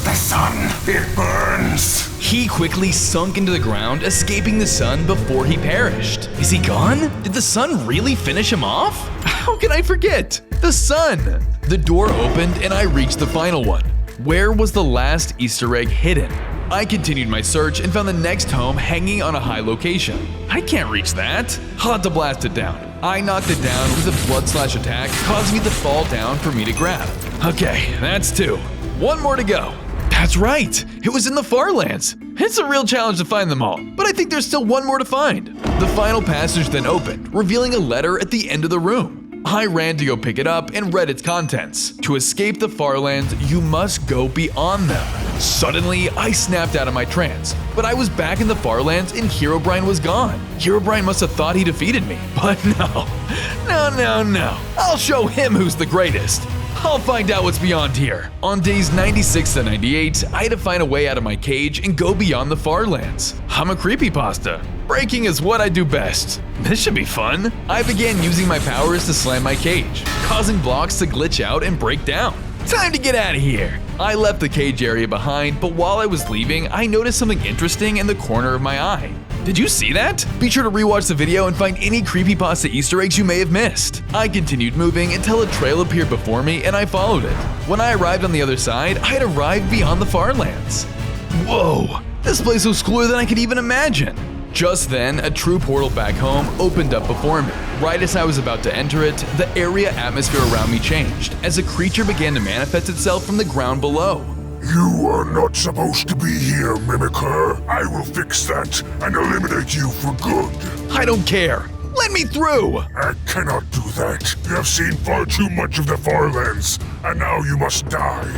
The sun, it burns. He quickly sunk into the ground, escaping the sun before he perished. Is he gone? Did the sun really finish him off? How could I forget? The sun! The door opened and I reached the final one. Where was the last Easter egg hidden? I continued my search and found the next home hanging on a high location. I can't reach that. I'll have to blast it down. I knocked it down with a blood slash attack, causing it to fall down for me to grab. Okay, that's 2. 1 more to go. That's right, it was in the Farlands. It's a real challenge to find them all, but I think there's still 1 more to find. The final passage then opened, revealing a letter at the end of the room. I ran to go pick it up and read its contents. To escape the Farlands, you must go beyond them. Suddenly, I snapped out of my trance, but I was back in the Farlands and Herobrine was gone. Herobrine must have thought he defeated me, but no. No. I'll show him who's the greatest. I'll find out what's beyond here. On days 96 to 98, I had to find a way out of my cage and go beyond the Farlands. I'm a creepypasta. Breaking is what I do best. This should be fun. I began using my powers to slam my cage, causing blocks to glitch out and break down. Time to get out of here. I left the cage area behind, but while I was leaving, I noticed something interesting in the corner of my eye. Did you see that? Be sure to rewatch the video and find any creepypasta Easter eggs you may have missed. I continued moving until a trail appeared before me and I followed it. When I arrived on the other side, I had arrived beyond the Farlands. Whoa, this place was cooler than I could even imagine. Just then, a true portal back home opened up before me. Right as I was about to enter it, the area atmosphere around me changed as a creature began to manifest itself from the ground below. You are not supposed to be here, mimicker. I will fix that and eliminate you for good. I don't care. Let me through! I cannot do that. You have seen far too much of the Farlands, and now you must die.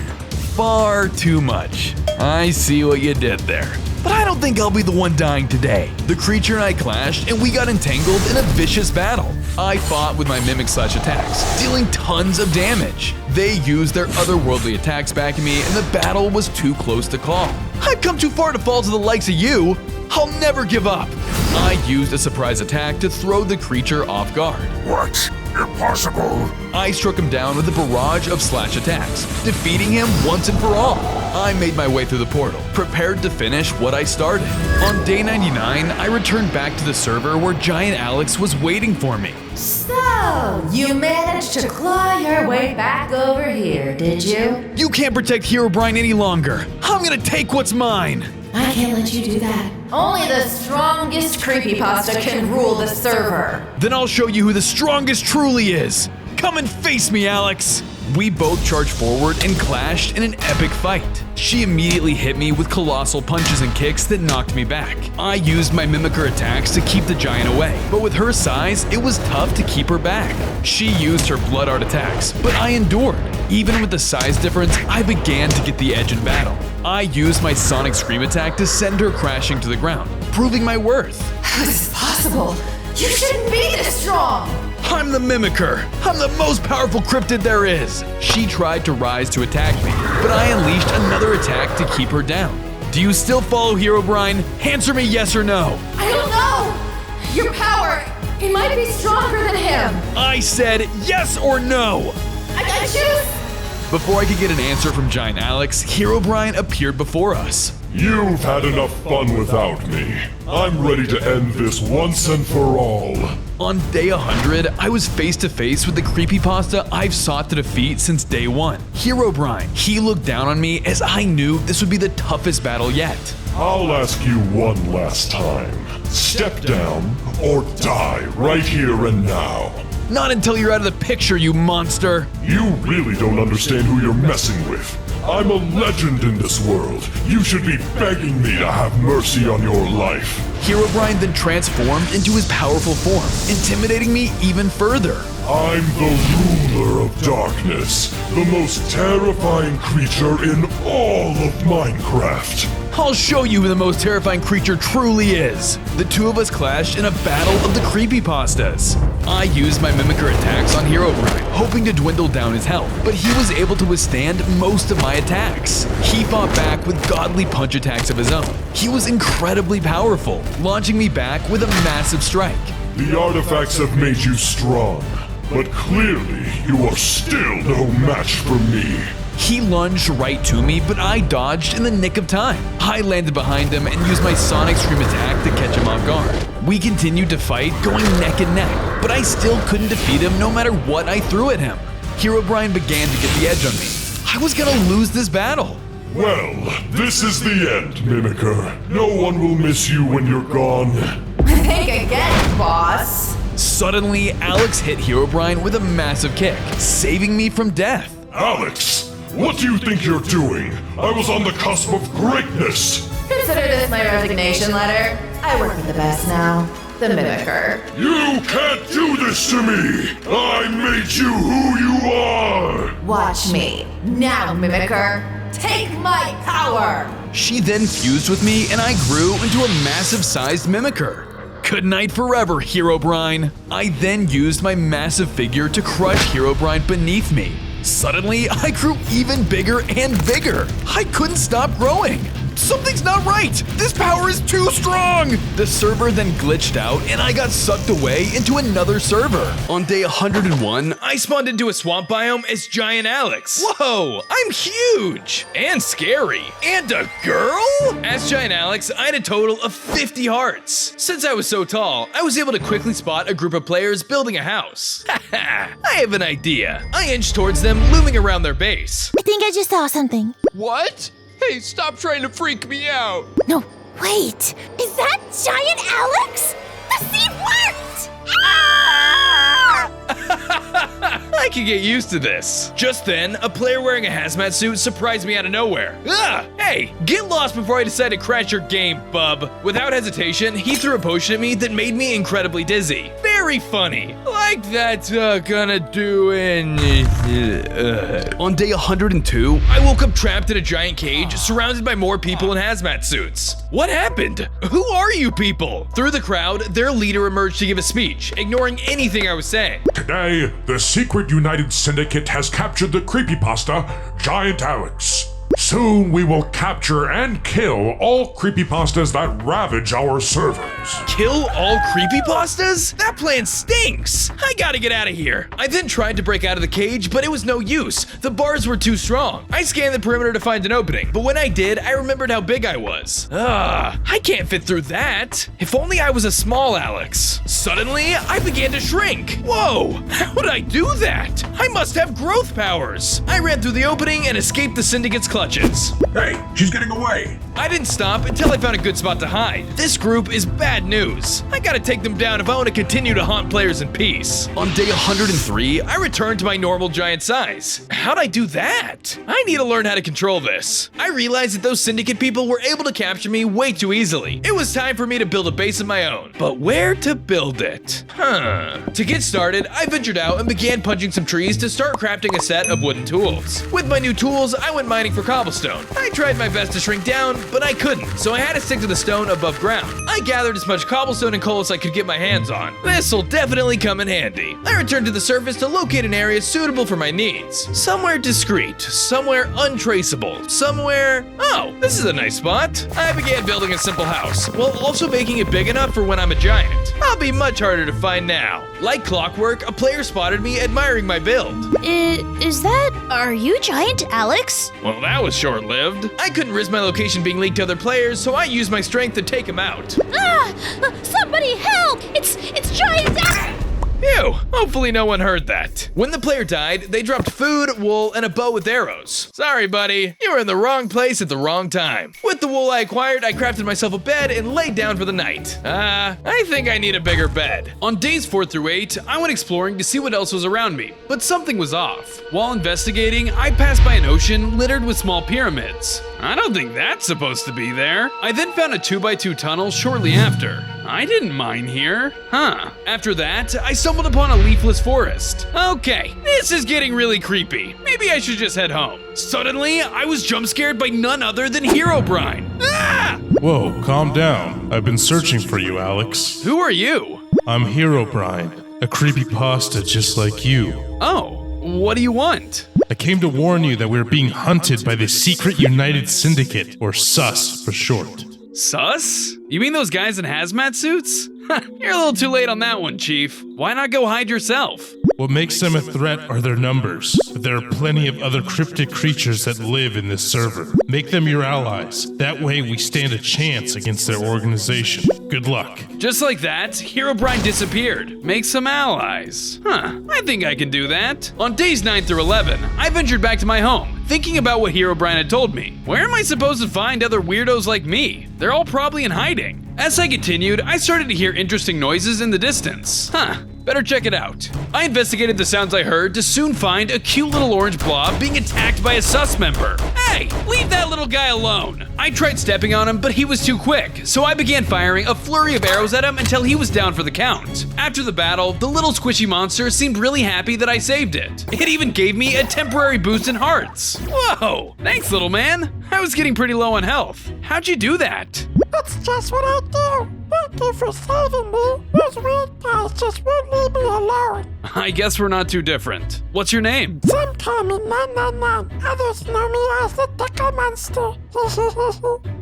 Far too much. I see what you did there. But I don't think I'll be the one dying today. The creature and I clashed, and we got entangled in a vicious battle. I fought with my mimic slash attacks, dealing tons of damage. They used their otherworldly attacks back at me, and the battle was too close to call. I've come too far to fall to the likes of you. I'll never give up. I used a surprise attack to throw the creature off guard. What? Impossible. I struck him down with a barrage of slash attacks, defeating him once and for all. I made my way through the portal, prepared to finish what I started. On day 99, I returned back to the server where Giant Alex was waiting for me. So, you managed to claw your way back over here, did you? You can't protect Herobrine any longer. I'm gonna take what's mine. I can't let you do that. Only the strongest creepypasta can rule the server. Then I'll show you who the strongest truly is. Come and face me, Alex. We both charged forward and clashed in an epic fight. She immediately hit me with colossal punches and kicks that knocked me back. I used my mimicker attacks to keep the giant away, but with her size, it was tough to keep her back. She used her blood art attacks, but I endured. Even with the size difference, I began to get the edge in battle. I used my sonic scream attack to send her crashing to the ground, proving my worth. How is this possible? You shouldn't be this strong! I'm the mimicker. I'm the most powerful cryptid there is. She tried to rise to attack me, but I unleashed another attack to keep her down. Do you still follow Herobrine? Answer me yes or no. I don't know! Your power, it might be stronger than him! I said yes or no. I choose! Before I could get an answer from Giant Alex, Herobrine appeared before us. You've had enough fun without me. I'm ready to end this once and for all. On day 100, I was face to face with the creepypasta I've sought to defeat since day 1, Herobrine. He looked down on me as I knew this would be the toughest battle yet. I'll ask you one last time. Step down or die right here and now. Not until you're out of the picture, you monster! You really don't understand who you're messing with. I'm a legend in this world. You should be begging me to have mercy on your life. Herobrine then transformed into his powerful form, intimidating me even further. I'm the ruler of darkness, the most terrifying creature in all of Minecraft. I'll show you who the most terrifying creature truly is. The two of us clashed in a battle of the creepypastas. I used my mimicker attacks on Herobrine, hoping to dwindle down his health, but he was able to withstand most of my attacks. He fought back with godly punch attacks of his own. He was incredibly powerful, launching me back with a massive strike. The artifacts have made you strong, but clearly you are still no match for me. He lunged right to me, but I dodged in the nick of time. I landed behind him and used my sonic scream attack to catch him off guard. We continued to fight, going neck and neck, but I still couldn't defeat him no matter what I threw at him. Herobrine began to get the edge on me. I was gonna lose this battle. Well, this is the end, Mimicker. No one will miss you when you're gone. Think again, boss. Suddenly, Alex hit Herobrine with a massive kick, saving me from death. Alex, what do you think you're doing? I was on the cusp of greatness. Consider this my resignation letter. I work with the best now. The Mimicker. You can't do this to me! I made you who you are! Watch me. Now, Mimicker. Take my power! She then fused with me and I grew into a massive-sized mimicker. Good night forever, Herobrine. I then used my massive figure to crush Herobrine beneath me. Suddenly, I grew even bigger and bigger. I couldn't stop growing. Something's not right. This power is too strong. The server then glitched out and I got sucked away into another server. On day 101, I spawned into a swamp biome as Giant Alex. Whoa, I'm huge and scary. And a girl? As Giant Alex, I had a total of 50 hearts. Since I was so tall, I was able to quickly spot a group of players building a house. Haha, I have an idea. I inched towards them, looming around their base. I think I just saw something. What? Hey, stop trying to freak me out. No, wait. Is that Giant Alex? The seed worked! Ah! I can get used to this. Just then, a player wearing a hazmat suit surprised me out of nowhere. Ah! Hey, get lost before I decide to crash your game, bub. Without hesitation, he threw a potion at me that made me incredibly dizzy. Very funny. Like that's gonna do On day 102, I woke up trapped in a giant cage, surrounded by more people in hazmat suits. What happened? Who are you people? Through the crowd, their leader emerged to give a speech, ignoring anything I was saying. Today, the secret United Syndicate has captured the creepypasta, Giant Alex. Soon we will capture and kill all creepypastas that ravage our servers. Kill all creepypastas? That plan stinks! I gotta get out of here. I then tried to break out of the cage, but it was no use. The bars were too strong. I scanned the perimeter to find an opening, but when I did, I remembered how big I was. I can't fit through that. If only I was a small Alex. Suddenly, I began to shrink. Whoa, how did I do that? I must have growth powers. I ran through the opening and escaped the Syndicate's clutches. Hey, she's getting away. I didn't stop until I found a good spot to hide. This group is bad news. I gotta take them down if I want to continue to haunt players in peace. On day 103, I returned to my normal giant size. How'd I do that? I need to learn how to control this. I realized that those Syndicate people were able to capture me way too easily. It was time for me to build a base of my own. But where to build it? To get started, I ventured out and began punching some trees to start crafting a set of wooden tools. With my new tools, I went mining for cobblestone. I tried my best to shrink down, but I couldn't, so I had to stick to the stone above ground. I gathered as much cobblestone and coal as I could get my hands on. This'll definitely come in handy. I returned to the surface to locate an area suitable for my needs. Somewhere discreet, somewhere untraceable, somewhere... Oh, this is a nice spot. I began building a simple house, while also making it big enough for when I'm a giant. I'll be much harder to find now. Like clockwork, a player spotted me admiring my build. Are you Giant Alex? Well, that was short-lived. I couldn't risk my location being leaked to other players, so I used my strength to take him out. Somebody help! It's Giant Alex! Phew, hopefully no one heard that. When the player died, they dropped food, wool, and a bow with arrows. Sorry, buddy, you were in the wrong place at the wrong time. With the wool I acquired, I crafted myself a bed and laid down for the night. I think I need a bigger bed. On days 4 through 8, I went exploring to see what else was around me, but something was off. While investigating, I passed by an ocean littered with small pyramids. I don't think that's supposed to be there. I then found a 2x2 tunnel shortly after. I didn't mine here. After that, I stumbled upon a leafless forest. Okay, this is getting really creepy. Maybe I should just head home. Suddenly, I was jump scared by none other than Herobrine. Whoa, calm down. I've been searching for you, Alex. Who are you? I'm Herobrine, a creepypasta just like you. Oh, what do you want? I came to warn you that we're being hunted by the Secret United Syndicate, or SUS for short. Sus? You mean those guys in hazmat suits? You're a little too late on that one, Chief. Why not go hide yourself? What makes them a threat are their numbers, but there are plenty of other cryptic creatures that live in this server. Make them your allies. That way we stand a chance against their organization. Good luck. Just like that, Herobrine disappeared. Make some allies. I think I can do that. On days 9 through 11, I ventured back to my home, thinking about what Herobrine had told me. Where am I supposed to find other weirdos like me? They're all probably in hiding. As I continued, I started to hear interesting noises in the distance. Better check it out. I investigated the sounds I heard to soon find a cute little orange blob being attacked by a sus member. Hey, leave that little guy alone. I tried stepping on him, but he was too quick, so I began firing a flurry of arrows at him until he was down for the count. After the battle, the little squishy monster seemed really happy that I saved it. It even gave me a temporary boost in hearts. Whoa, thanks little man. I was getting pretty low on health. How'd you do that? That's just what I do. Thank you for saving me. Those weird guys just won't leave me alone. I guess we're not too different. What's your name? Some call me 999. Others know me as the Tickle Monster.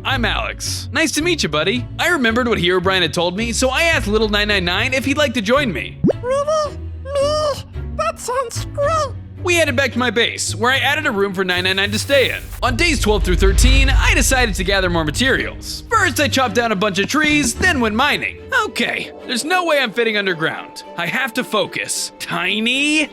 I'm Alex. Nice to meet you, buddy. I remembered what Herobrine had told me, so I asked little 999 if he'd like to join me. Really? Me? That sounds great. We headed back to my base, where I added a room for 999 to stay in. On days 12 through 13, I decided to gather more materials. First, I chopped down a bunch of trees, then went mining. Okay, there's no way I'm fitting underground. I have to focus. Tiny.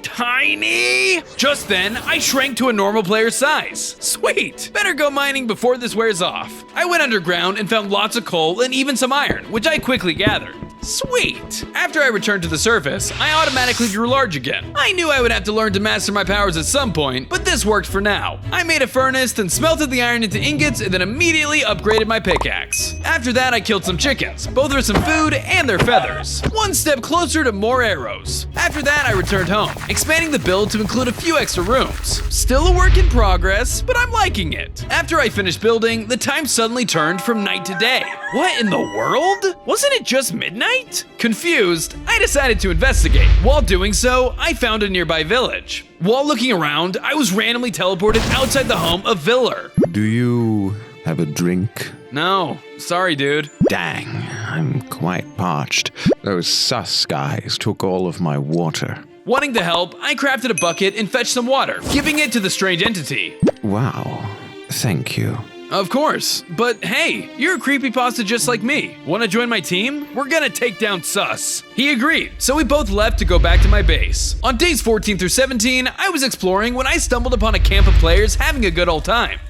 Just then, I shrank to a normal player's size. Sweet, better go mining before this wears off. I went underground and found lots of coal and even some iron, which I quickly gathered. Sweet! After I returned to the surface, I automatically grew large again. I knew I would have to learn to master my powers at some point, but this worked for now. I made a furnace, then smelted the iron into ingots, and then immediately upgraded my pickaxe. After that, I killed some chickens, both for some food and their feathers. One step closer to more arrows. After that, I returned home, expanding the build to include a few extra rooms. Still a work in progress, but I'm liking it. After I finished building, the time suddenly turned from night to day. What in the world? Wasn't it just midnight? right? Confused, I decided to investigate. While doing so, I found a nearby village. While looking around, I was randomly teleported outside the home of Viller. Do you have a drink? No, sorry dude. Dang, I'm quite parched. Those sus guys took all of my water. Wanting to help, I crafted a bucket and fetched some water, giving it to the strange entity. Wow, thank you. Of course, but hey, you're a creepypasta just like me. Wanna join my team? We're gonna take down Sus. He agreed, so we both left to go back to my base. On days 14 through 17, I was exploring when I stumbled upon a camp of players having a good old time.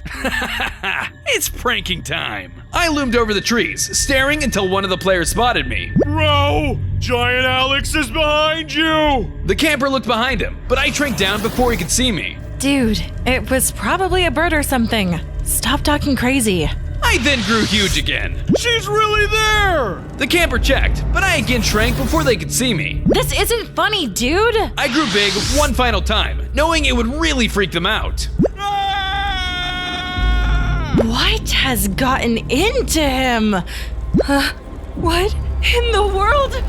It's pranking time. I loomed over the trees, staring until one of the players spotted me. Bro, Giant Alex is behind you! The camper looked behind him, but I shrank down before he could see me. Dude, it was probably a bird or something. Stop talking crazy. I then grew huge again. She's really there! The camper checked, but I again shrank before they could see me. This isn't funny, dude! I grew big one final time, knowing it would really freak them out. What has gotten into him? What in the world?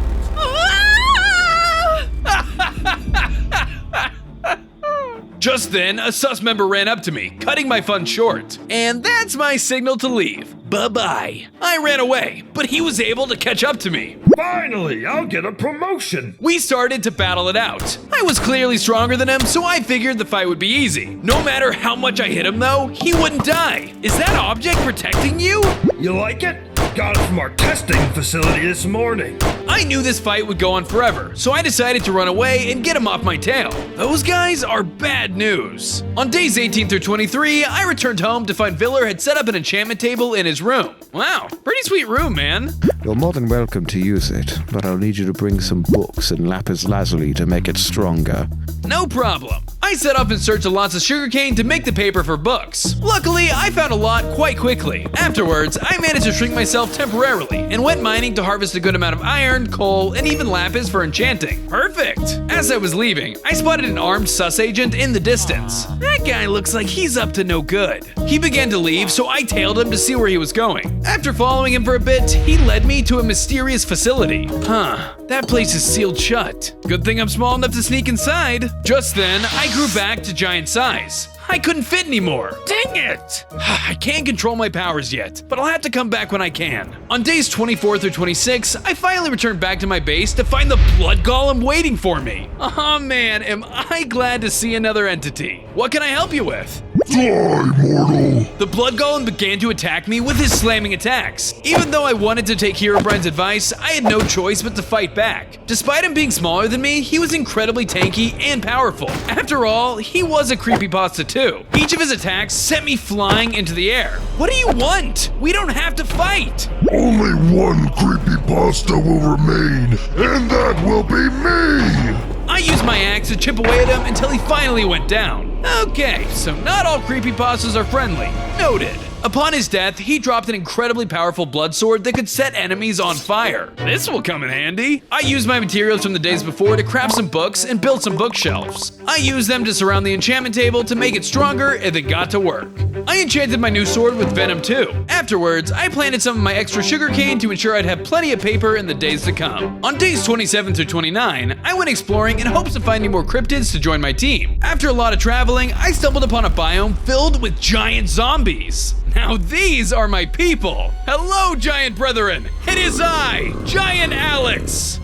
Just then, a sus member ran up to me, cutting my fun short. And that's my signal to leave. Bye-bye. I ran away, but he was able to catch up to me. Finally, I'll get a promotion. We started to battle it out. I was clearly stronger than him, so I figured the fight would be easy. No matter how much I hit him though, he wouldn't die. Is that object protecting you? You like it? Got it from our testing facility this morning. I knew this fight would go on forever, so I decided to run away and get him off my tail. Those guys are bad news. On days 18 through 23, I returned home to find Viller had set up an enchantment table in his room. Wow, pretty sweet room, man. You're more than welcome to use it, but I'll need you to bring some books and lapis lazuli to make it stronger. No problem. I set off in search of lots of sugarcane to make the paper for books. Luckily, I found a lot quite quickly. Afterwards, I managed to shrink myself temporarily and went mining to harvest a good amount of iron, coal, and even lapis for enchanting. Perfect! As I was leaving, I spotted an armed sus agent in the distance. That guy looks like he's up to no good. He began to leave, so I tailed him to see where he was going. After following him for a bit, he led me to a mysterious facility. That place is sealed shut. Good thing I'm small enough to sneak inside. Just then, I grew back to giant size. I couldn't fit anymore. Dang it! I can't control my powers yet, but I'll have to come back when I can. On days 24 through 26, I finally returned back to my base to find the blood golem waiting for me. Oh man, am I glad to see another entity. What can I help you with? Die, mortal! The blood golem began to attack me with his slamming attacks. Even though I wanted to take Herobrine's advice, I had no choice but to fight back. Despite him being smaller than me, he was incredibly tanky and powerful. After all, he was a creepypasta too. Each of his attacks sent me flying into the air. What do you want? We don't have to fight. Only one creepypasta will remain, and that will be me! I used my axe to chip away at him until he finally went down. Okay, so not all creepypastas are friendly. Noted. Upon his death, he dropped an incredibly powerful blood sword that could set enemies on fire. This will come in handy. I used my materials from the days before to craft some books and build some bookshelves. I used them to surround the enchantment table to make it stronger and then got to work. I enchanted my new sword with venom too. Afterwards, I planted some of my extra sugarcane to ensure I'd have plenty of paper in the days to come. On days 27 through 29, I went exploring in hopes of finding more cryptids to join my team. After a lot of traveling, I stumbled upon a biome filled with giant zombies. Now these are my people. Hello, giant brethren. It is I, Giant Alex.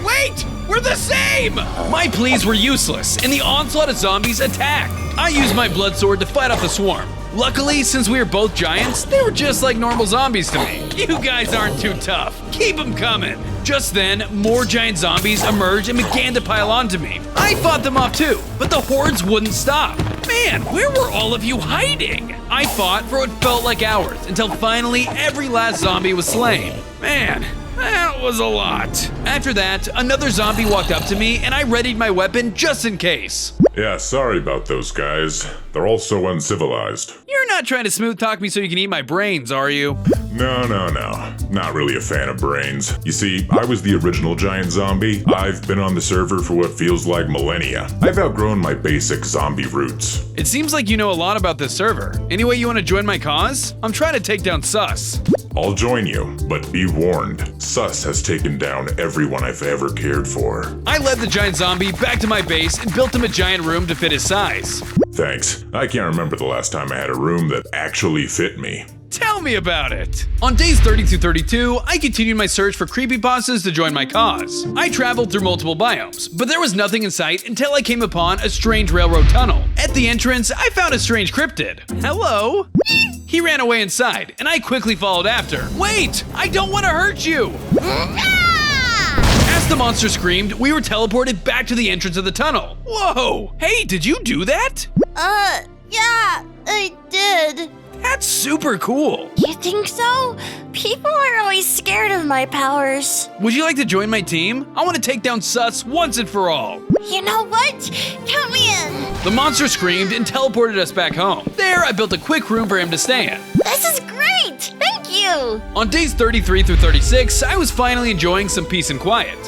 Wait! We're the same! My pleas were useless, and the onslaught of zombies attacked. I used my blood sword to fight off the swarm. Luckily, since we were both giants, they were just like normal zombies to me. You guys aren't too tough. Keep them coming. Just then, more giant zombies emerged and began to pile onto me. I fought them off too, but the hordes wouldn't stop. Man, where were all of you hiding? I fought for what felt like hours, until finally every last zombie was slain. Man, that was a lot. After that, another zombie walked up to me and I readied my weapon just in case. Yeah, sorry about those guys. They're all so uncivilized. You're not trying to smooth talk me so you can eat my brains, are you? No. Not really a fan of brains. You see, I was the original giant zombie. I've been on the server for what feels like millennia. I've outgrown my basic zombie roots. It seems like you know a lot about this server. Any way you want to join my cause? I'm trying to take down Sus. I'll join you, but be warned, Sus has taken down everyone I've ever cared for. I led the giant zombie back to my base and built him a giant room to fit his size. Thanks. I can't remember the last time I had a room that actually fit me. Tell me about it! On days 30 through 32, I continued my search for creepypastas to join my cause. I traveled through multiple biomes, but there was nothing in sight until I came upon a strange railroad tunnel. At the entrance, I found a strange cryptid. Hello? He ran away inside, and I quickly followed after. Wait! I don't want to hurt you! As the monster screamed, we were teleported back to the entrance of the tunnel. Whoa! Hey, did you do that? Yeah, I did. That's super cool. You think so? People are always scared of my powers. Would you like to join my team? I want to take down Sus once and for all. You know what? Count me in. The monster screamed and teleported us back home. There, I built a quick room for him to stay in. This is great. Thank you. On days 33 through 36, I was finally enjoying some peace and quiet.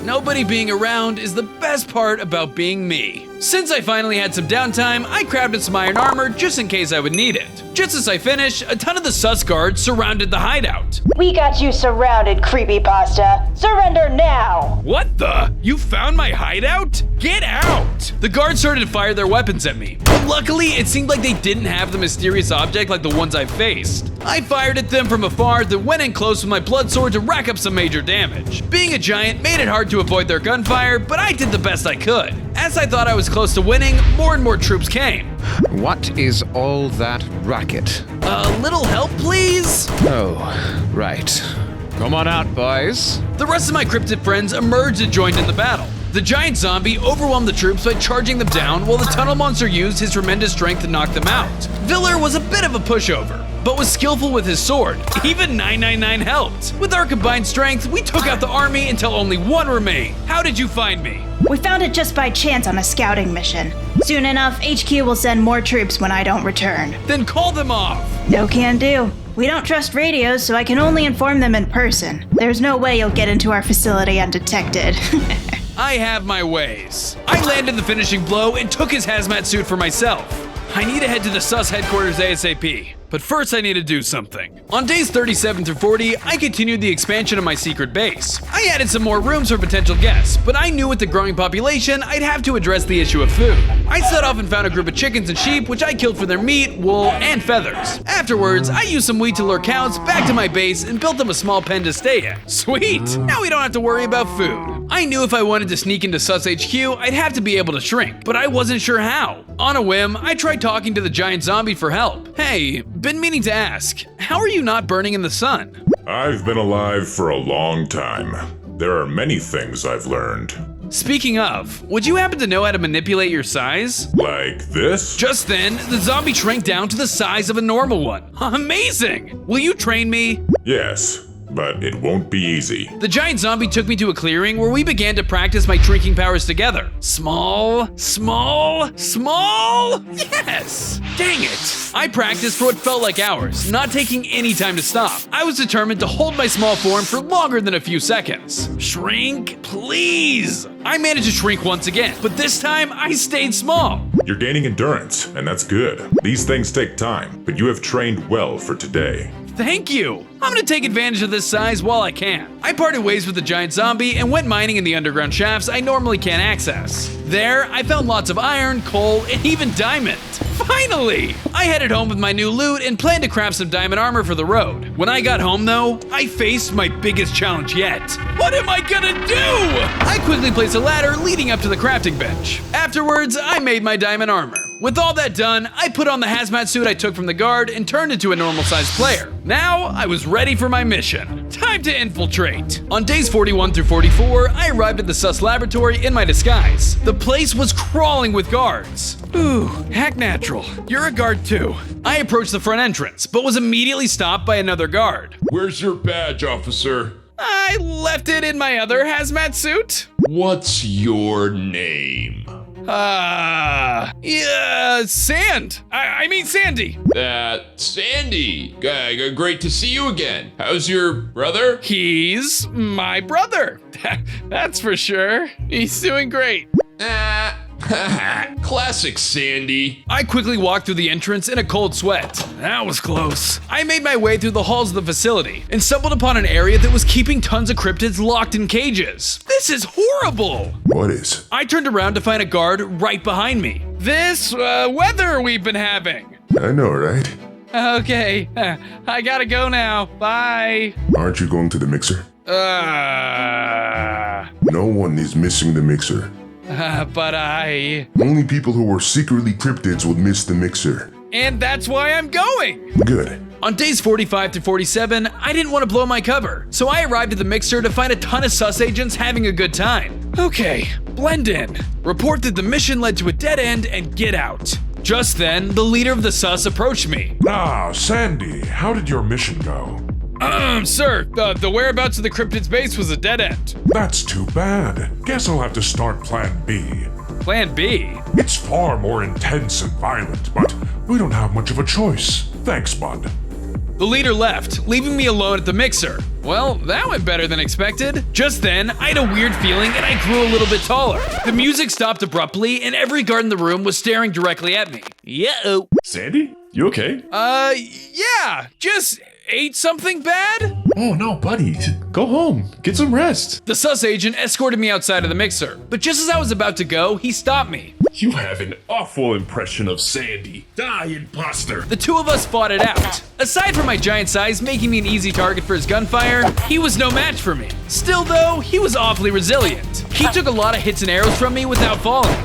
Nobody being around is the best part about being me. Since I finally had some downtime, I crafted some iron armor just in case I would need it. Just as I finished, a ton of the sus guards surrounded the hideout. We got you surrounded, Creepypasta. Surrender now! What the? You found my hideout? Get out! The guards started to fire their weapons at me, but luckily it seemed like they didn't have the mysterious object like the ones I faced. I fired at them from afar, then went in close with my blood sword to rack up some major damage. Being a giant made it hard to avoid their gunfire, but I did the best I could. As I thought I was close to winning, more and more troops came. What is all that racket? A little help, please? Oh, right. Come on out, boys. The rest of my cryptid friends emerged and joined in the battle. The giant zombie overwhelmed the troops by charging them down, while the tunnel monster used his tremendous strength to knock them out. Viller was a bit of a pushover, but was skillful with his sword. Even 999 helped. With our combined strength, we took out the army until only one remained. How did you find me? We found it just by chance on a scouting mission. Soon enough, HQ will send more troops when I don't return. Then call them off. No can do. We don't trust radios, so I can only inform them in person. There's no way you'll get into our facility undetected. I have my ways. I landed the finishing blow and took his hazmat suit for myself. I need to head to the sus headquarters ASAP. But first I need to do something. On days 37 through 40, I continued the expansion of my secret base. I added some more rooms for potential guests, but I knew with the growing population, I'd have to address the issue of food. I set off and found a group of chickens and sheep, which I killed for their meat, wool, and feathers. Afterwards, I used some wheat to lure cows back to my base and built them a small pen to stay in. Sweet! Now we don't have to worry about food. I knew if I wanted to sneak into Sus HQ, I'd have to be able to shrink, but I wasn't sure how. On a whim, I tried talking to the giant zombie for help. Hey, been meaning to ask, how are you not burning in the sun? I've been alive for a long time. There are many things I've learned. Speaking of, would you happen to know how to manipulate your size? Like this? Just then, the zombie shrank down to the size of a normal one. Amazing! Will you train me? Yes, but it won't be easy. The giant zombie took me to a clearing where we began to practice my shrinking powers together. Small, small, small! Yes! Dang it! I practiced for what felt like hours, not taking any time to stop. I was determined to hold my small form for longer than a few seconds. Shrink, please! I managed to shrink once again, but this time I stayed small. You're gaining endurance, and that's good. These things take time, but you have trained well for today. Thank you! I'm gonna take advantage of this size while I can. I parted ways with the giant zombie and went mining in the underground shafts I normally can't access. There, I found lots of iron, coal, and even diamond. Finally! I headed home with my new loot and planned to craft some diamond armor for the road. When I got home though, I faced my biggest challenge yet. What am I gonna do? I quickly placed a ladder leading up to the crafting bench. Afterwards, I made my diamond armor. With all that done, I put on the hazmat suit I took from the guard and turned into a normal-sized player. Now, I was ready for my mission. Time to infiltrate. On days 41 through 44, I arrived at the sus laboratory in my disguise. The place was crawling with guards. Ooh, heck natural. You're a guard too. I approached the front entrance, but was immediately stopped by another guard. Where's your badge, officer? I left it in my other hazmat suit. What's your name? Sand. I mean Sandy. Sandy. Great to see you again. How's your brother? He's my brother. That's for sure. He's doing great. Classic Sandy. I quickly walked through the entrance in a cold sweat. That was close. I made my way through the halls of the facility and stumbled upon an area that was keeping tons of cryptids locked in cages. This is horrible. What is? I turned around to find a guard right behind me. This weather we've been having. I know, right? Okay, I gotta go now. Bye. Aren't you going to the mixer? No one is missing the mixer. But I... Only people who were secretly cryptids would miss the mixer. And that's why I'm going! Good. On days 45 to 47, I didn't want to blow my cover, so I arrived at the mixer to find a ton of sus agents having a good time. Okay, blend in. Report that the mission led to a dead end and get out. Just then, the leader of the sus approached me. Ah, Sandy, how did your mission go? Sir, the whereabouts of the cryptid's base was a dead end. That's too bad. Guess I'll have to start Plan B. Plan B? It's far more intense and violent, but we don't have much of a choice. Thanks, bud. The leader left, leaving me alone at the mixer. Well, that went better than expected. Just then, I had a weird feeling and I grew a little bit taller. The music stopped abruptly and every guard in the room was staring directly at me. Yeah-oh. Sandy, you okay? Yeah, just ate something bad? Oh no, buddy. Go home. Get some rest. The sus agent escorted me outside of the mixer, but just as I was about to go, he stopped me. You have an awful impression of Sandy. Die, imposter. The two of us fought it out. Aside from my giant size making me an easy target for his gunfire, he was no match for me. Still though, he was awfully resilient. He took a lot of hits and arrows from me without falling.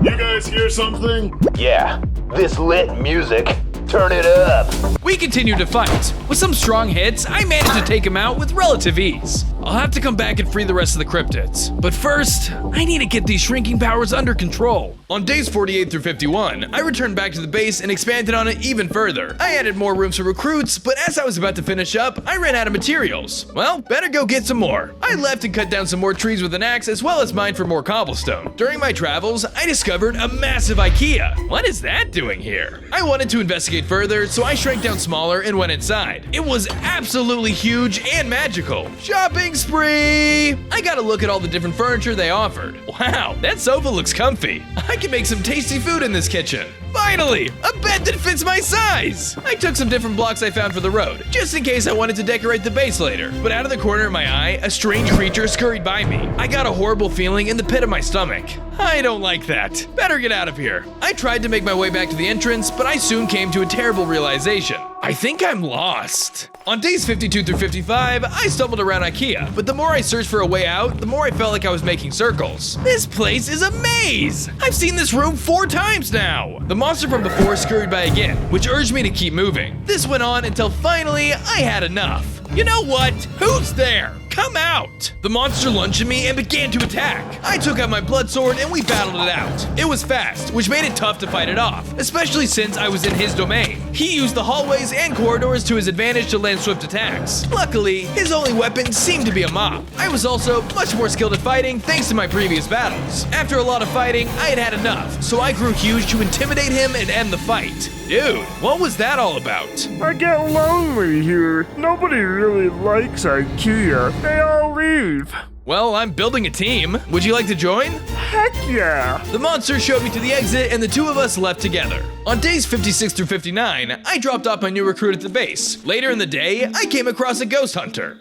You guys hear something? Yeah, this lit music. Turn it up. We continued to fight. With some strong hits, I managed to take him out with relative ease. I'll have to come back and free the rest of the cryptids. But first, I need to get these shrinking powers under control. On days 48 through 51, I returned back to the base and expanded on it even further. I added more rooms for recruits, but as I was about to finish up, I ran out of materials. Well, better go get some more. I left and cut down some more trees with an axe as well as mined for more cobblestone. During my travels, I discovered a massive Ikea. What is that doing here? I wanted to investigate further, so I shrank down smaller and went inside. It was absolutely huge and magical. Shopping spree! I got a look at all the different furniture they offered. Wow, that sofa looks comfy. I can make some tasty food in this kitchen. Finally, a bed that fits my size! I took some different blocks I found for the road, just in case I wanted to decorate the base later. But out of the corner of my eye, a strange creature scurried by me. I got a horrible feeling in the pit of my stomach. I don't like that. Better get out of here. I tried to make my way back to the entrance, but I soon came to a terrible realization. I think I'm lost. On days 52 through 55, I stumbled around Ikea, but the more I searched for a way out, the more I felt like I was making circles. This place is a maze! I've seen this room 4 times now! The monster from before scurried by again, which urged me to keep moving. This went on until finally, I had enough. You know what? Who's there? Come out! The monster lunged at me and began to attack. I took out my blood sword and we battled it out. It was fast, which made it tough to fight it off, especially since I was in his domain. He used the hallways and corridors to his advantage to land swift attacks. Luckily, his only weapon seemed to be a mop. I was also much more skilled at fighting thanks to my previous battles. After a lot of fighting, I had had enough, so I grew huge to intimidate him and end the fight. Dude, what was that all about? I get lonely here. Nobody really likes Ikea. They all leave. Well, I'm building a team. Would you like to join? Heck yeah! The monster showed me to the exit and the two of us left together. On days 56 through 59, I dropped off my new recruit at the base. Later in the day, I came across a ghost hunter.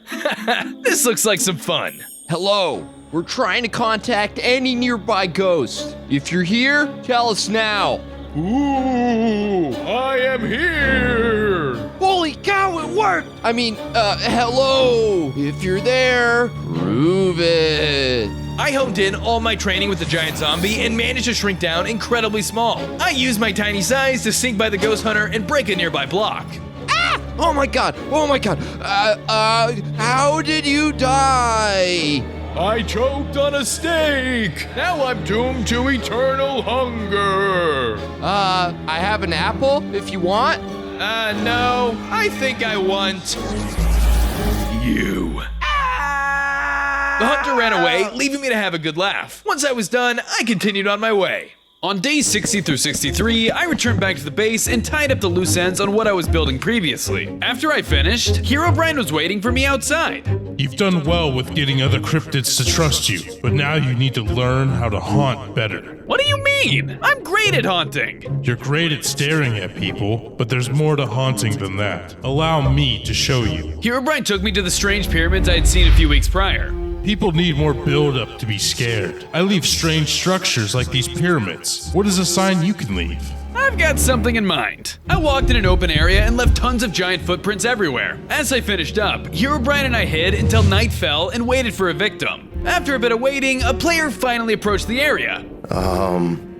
This looks like some fun. Hello. We're trying to contact any nearby ghost. If you're here, tell us now. Ooh, I am here! Holy cow, it worked! I mean, hello! If you're there, prove it. I honed in all my training with the giant zombie and managed to shrink down incredibly small. I used my tiny size to sneak by the ghost hunter and break a nearby block. Ah! Oh my god! Oh my god! How did you die? I choked on a steak! Now I'm doomed to eternal hunger! I have an apple, if you want. No. I think I want... you. The hunter ran away, leaving me to have a good laugh. Once I was done, I continued on my way. On days 60 through 63, I returned back to the base and tied up the loose ends on what I was building previously. After I finished, Herobrine was waiting for me outside. You've done well with getting other cryptids to trust you, but now you need to learn how to haunt better. What do you mean? I'm great at haunting. You're great at staring at people, but there's more to haunting than that. Allow me to show you. Herobrine took me to the strange pyramids I had seen a few weeks prior. People need more build-up to be scared. I leave strange structures like these pyramids. What is a sign you can leave? I've got something in mind. I walked in an open area and left tons of giant footprints everywhere. As I finished up, Herobrine and I hid until night fell and waited for a victim. After a bit of waiting, a player finally approached the area.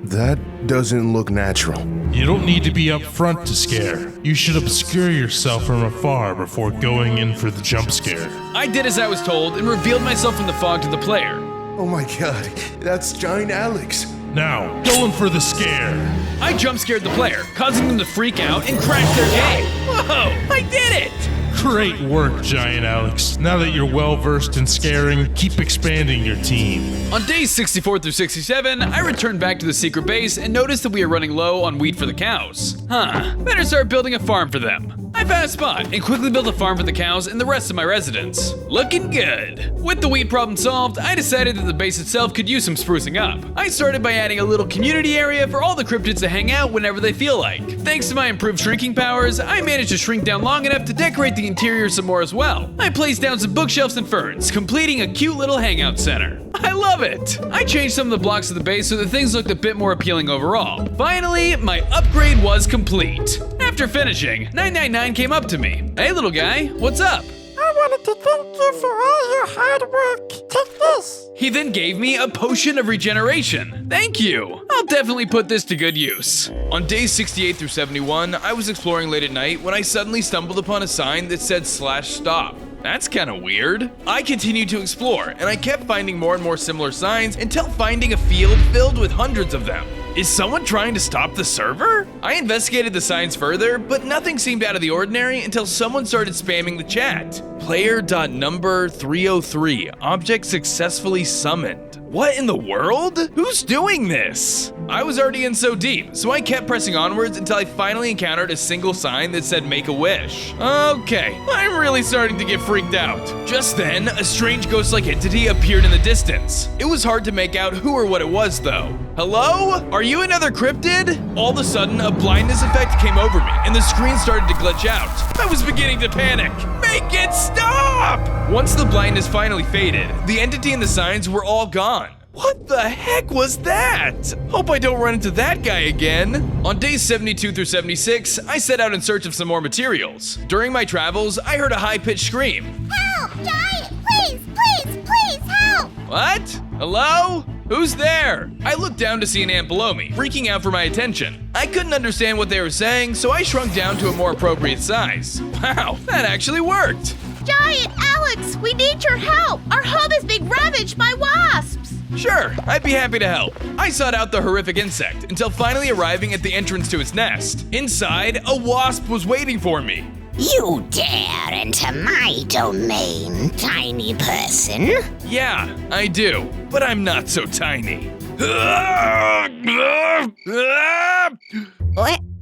That doesn't look natural. You don't need to be up front to scare. You should obscure yourself from afar before going in for the jump scare. I did as I was told and revealed myself from the fog to the player. Oh my god, that's Giant Alex. Now, go in for the scare. I jump scared the player, causing them to freak out and crash their game. Whoa, I did it! Great work, Giant Alex. Now that you're well versed in scaring, keep expanding your team. On days 64 through 67, I returned back to the secret base and noticed that we are running low on wheat for the cows. Better start building a farm for them. I found a spot and quickly built a farm for the cows and the rest of my residents. Looking good. With the wheat problem solved, I decided that the base itself could use some sprucing up. I started by adding a little community area for all the cryptids to hang out whenever they feel like. Thanks to my improved shrinking powers, I managed to shrink down long enough to decorate the interior some more as well. I placed down some bookshelves and ferns, completing a cute little hangout center. I love it! I changed some of the blocks of the base so that things looked a bit more appealing overall. Finally, my upgrade was complete. After finishing, 999 came up to me. Hey little guy, what's up? I wanted to thank you for all your hard work. Take this. He then gave me a potion of regeneration. Thank you. I'll definitely put this to good use. On days 68 through 71, I was exploring late at night when I suddenly stumbled upon a sign that said /stop. That's kind of weird. I continued to explore, and I kept finding more and more similar signs until finding a field filled with hundreds of them. Is someone trying to stop the server? I investigated the signs further, but nothing seemed out of the ordinary until someone started spamming the chat. Player.number 303, object successfully summoned. What in the world? Who's doing this? I was already in so deep, so I kept pressing onwards until I finally encountered a single sign that said make a wish. Okay, I'm really starting to get freaked out. Just then, a strange ghost-like entity appeared in the distance. It was hard to make out who or what it was though. Hello? Are you another cryptid? All of a sudden, a blindness effect came over me and the screen started to glitch out. I was beginning to panic. Make it stop! Once the blindness finally faded, the entity and the signs were all gone. What the heck was that? Hope I don't run into that guy again. On days 72 through 76, I set out in search of some more materials. During my travels, I heard a high-pitched scream. Help! Giant! Please, please, please, help! What? Hello? Who's there? I looked down to see an ant below me, freaking out for my attention. I couldn't understand what they were saying, so I shrunk down to a more appropriate size. Wow, that actually worked. Giant Alex, we need your help. Our home is being ravaged by wasps. Sure, I'd be happy to help. I sought out the horrific insect until finally arriving at the entrance to its nest. Inside, a wasp was waiting for me. You dare enter my domain, tiny person? Yeah, I do, but I'm not so tiny.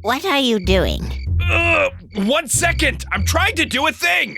What are you doing? 1 second! I'm trying to do a thing!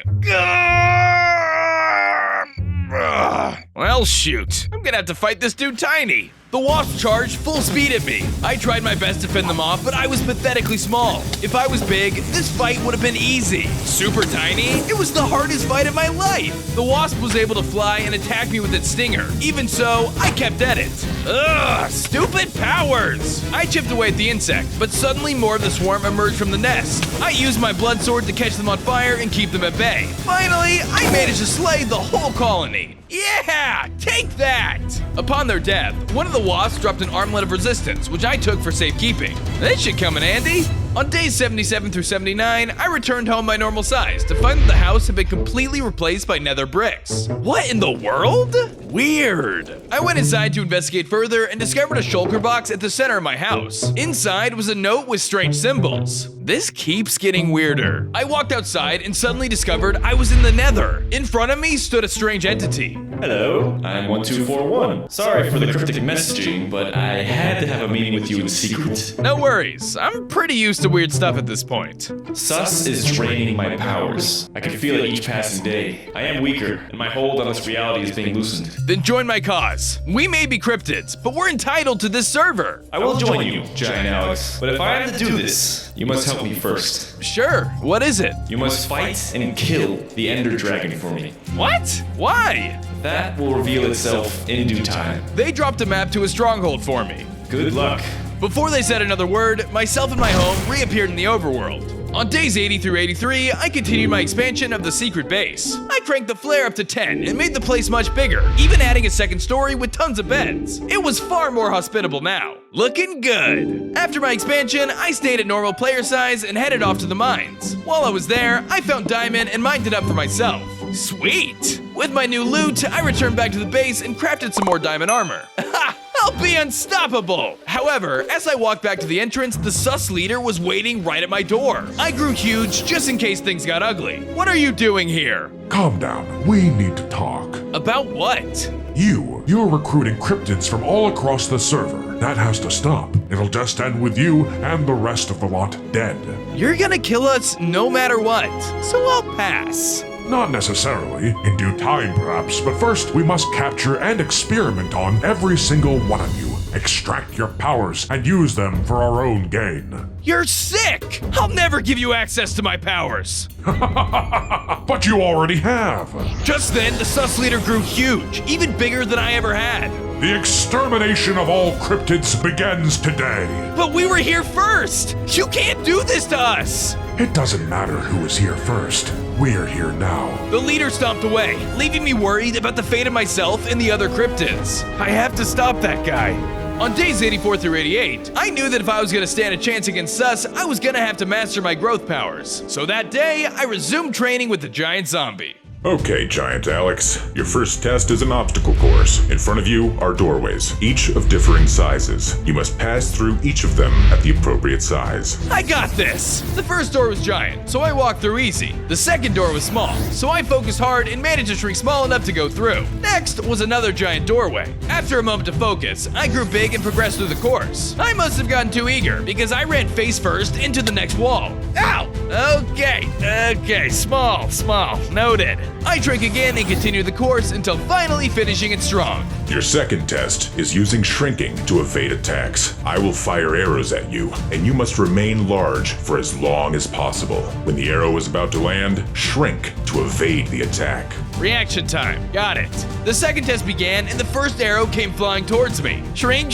Well, shoot. I'm gonna have to fight this dude tiny. The wasp charged full speed at me. I tried my best to fend them off, but I was pathetically small. If I was big, this fight would have been easy. Super tiny? It was the hardest fight of my life. The wasp was able to fly and attack me with its stinger. Even so, I kept at it. Ugh, stupid powers! I chipped away at the insect, but suddenly more of the swarm emerged from the nest. I used my blood sword to catch them on fire and keep them at bay. Finally, I managed to slay the whole colony. Yeah! Take that! Upon their death, one of the wasps dropped an armlet of resistance, which I took for safekeeping. This should come in handy. On days 77 through 79, I returned home my normal size to find that the house had been completely replaced by nether bricks. What in the world? Weird. I went inside to investigate further and discovered a shulker box at the center of my house. Inside was a note with strange symbols. This keeps getting weirder. I walked outside and suddenly discovered I was in the nether. In front of me stood a strange entity. Hello, I'm 1241. Sorry for the cryptic messaging, but I had to have a meeting with you in secret. No worries, I'm pretty used to weird stuff at this point. Sus is draining my powers. I can feel it each passing day. I am weaker, and my hold on this reality is being loosened. Then join my cause. We may be cryptids, but we're entitled to this server. I will join you, Giant Alex. But if I am to do this, you must help me first. Sure, what is it? You must fight and kill the Ender Dragon for me. What? Why? That will reveal itself in due time. They dropped a map to a stronghold for me. Good luck. Before they said another word, myself and my home reappeared in the overworld. On days 80 through 83, I continued my expansion of the secret base. I cranked the flare up to 10 and made the place much bigger, even adding a second story with tons of beds. It was far more hospitable now. Looking good. After my expansion, I stayed at normal player size and headed off to the mines. While I was there, I found diamond and mined it up for myself. Sweet! With my new loot, I returned back to the base and crafted some more diamond armor. Ha! I'll be unstoppable! However, as I walked back to the entrance, the sus leader was waiting right at my door. I grew huge just in case things got ugly. What are you doing here? Calm down. We need to talk. About what? You're recruiting cryptids from all across the server. That has to stop. It'll just end with you and the rest of the lot dead. You're gonna kill us no matter what, so I'll pass. Not necessarily. In due time, perhaps. But first, we must capture and experiment on every single one of you. Extract your powers and use them for our own gain. You're sick! I'll never give you access to my powers. But you already have. Just then, the sus leader grew huge, even bigger than I ever had. The extermination of all cryptids begins today. But we were here first! You can't do this to us! It doesn't matter who was here first. We're here now. The leader stomped away, leaving me worried about the fate of myself and the other cryptids. I have to stop that guy. On days 84 through 88, I knew that if I was going to stand a chance against sus, I was going to have to master my growth powers. So that day, I resumed training with the giant zombie. Okay, Giant Alex. Your first test is an obstacle course. In front of you are doorways, each of differing sizes. You must pass through each of them at the appropriate size. I got this! The first door was giant, so I walked through easy. The second door was small, so I focused hard and managed to shrink small enough to go through. Next was another giant doorway. After a moment to focus, I grew big and progressed through the course. I must have gotten too eager, because I ran face first into the next wall. Ow! Okay, small, noted. I shrank again and continued the course until finally finishing it strong. Your second test is using shrinking to evade attacks. I will fire arrows at you, and you must remain large for as long as possible. When the arrow is about to land, shrink to evade the attack. Reaction time. Got it. The second test began, and the first arrow came flying towards me. Shrink!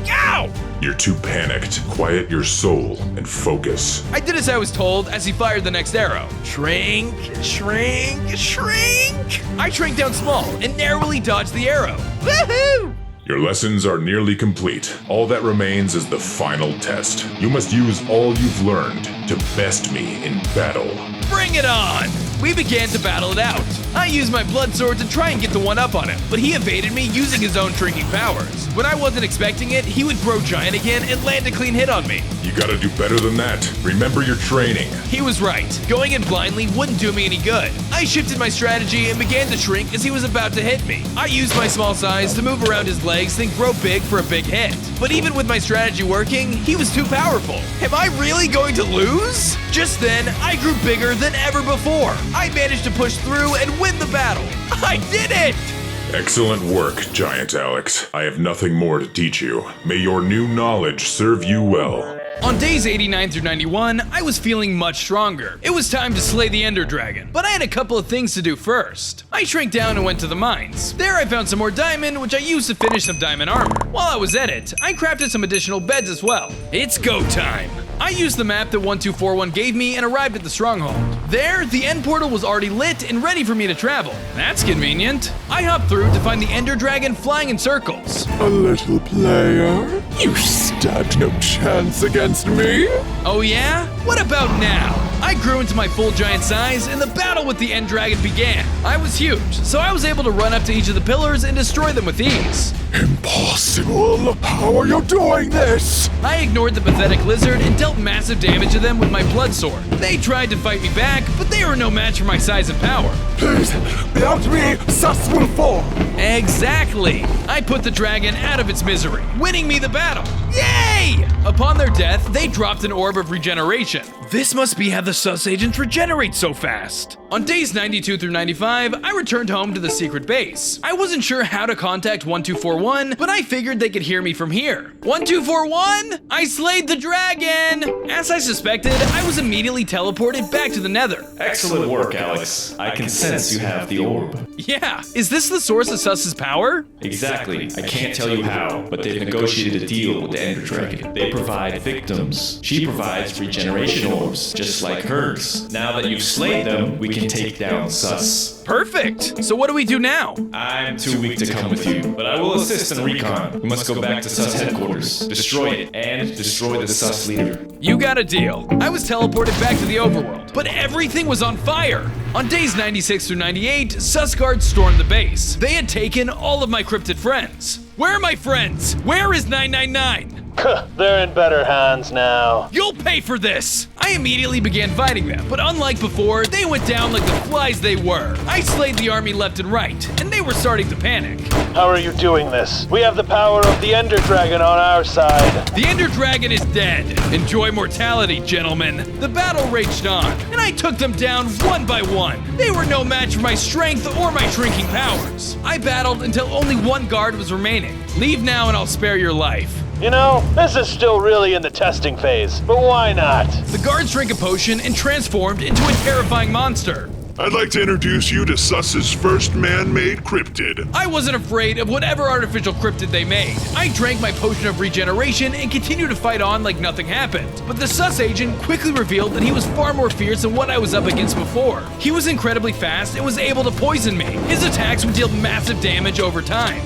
Ow! You're too panicked. Quiet your soul and focus. I did as I was told as he fired the next arrow. Shrink! I shrank down small and narrowly dodged the arrow. Woohoo! Your lessons are nearly complete. All that remains is the final test. You must use all you've learned to best me in battle. Bring it on! We began to battle it out. I used my blood sword to try and get the one up on him, but he evaded me using his own shrinking powers. When I wasn't expecting it, he would grow giant again and land a clean hit on me. You gotta do better than that. Remember your training. He was right. Going in blindly wouldn't do me any good. I shifted my strategy and began to shrink as he was about to hit me. I used my small size to move around his legs, then grow big for a big hit. But even with my strategy working, he was too powerful. Am I really going to lose? Just then, I grew bigger than ever before. I managed to push through and win the battle. I did it! Excellent work, Giant Alex. I have nothing more to teach you. May your new knowledge serve you well. On days 89 through 91, I was feeling much stronger. It was time to slay the Ender Dragon, but I had a couple of things to do first. I shrank down and went to the mines. There I found some more diamond, which I used to finish some diamond armor. While I was at it, I crafted some additional beds as well. It's go time! I used the map that 1241 gave me and arrived at the stronghold. There, the end portal was already lit and ready for me to travel. That's convenient. I hopped through to find the Ender Dragon flying in circles. A little player, you stand no chance against me. Oh yeah? What about now? I grew into my full giant size, and the battle with the end dragon began. I was huge, so I was able to run up to each of the pillars and destroy them with ease. Impossible! How are you doing this? I ignored the pathetic lizard and dealt massive damage to them with my blood sword. They tried to fight me back, but they were no match for my size and power. Please, without me, Sus will fall. Exactly! I put the dragon out of its misery, winning me the battle. Yay! Upon their death, they dropped an orb of regeneration. This must be how the Sus agents regenerate so fast. On days 92 through 95, I returned home to the secret base. I wasn't sure how to contact 1241, but I figured they could hear me from here. 1241? I slayed the dragon! As I suspected, I was immediately teleported back to the nether. Excellent work, Alex. I can sense you have the orb. Yeah, is this the source of Sus's power? Exactly. I can't tell you how, but they've negotiated a deal with the Ender Dragon. They provide victims. She provides regeneration orbs, just like hers. Now that you've slayed them, we can take down Sus. Perfect! So what do we do now? I'm too weak to come with you, but I will assist in recon. We must go back to Sus headquarters, destroy it, and destroy the Sus leader. You got a deal. I was teleported back to the overworld, but everything was on fire. On days 96 through 98, Sus guards stormed the base. They had taken all of my cryptid friends. Where are my friends? Where is 999? They're in better hands now. You'll pay for this! I immediately began fighting them, but unlike before, they went down like the flies they were. I slayed the army left and right, and they were starting to panic. How are you doing this? We have the power of the Ender Dragon on our side. The Ender Dragon is dead. Enjoy mortality, gentlemen. The battle raged on, and I took them down one by one. They were no match for my strength or my shrinking powers. I battled until only one guard was remaining. Leave now and I'll spare your life. You know, this is still really in the testing phase, but why not? The guards drank a potion and transformed into a terrifying monster. I'd like to introduce you to Sus's first man-made cryptid. I wasn't afraid of whatever artificial cryptid they made. I drank my potion of regeneration and continued to fight on like nothing happened. But the Sus agent quickly revealed that he was far more fierce than what I was up against before. He was incredibly fast and was able to poison me. His attacks would deal massive damage over time.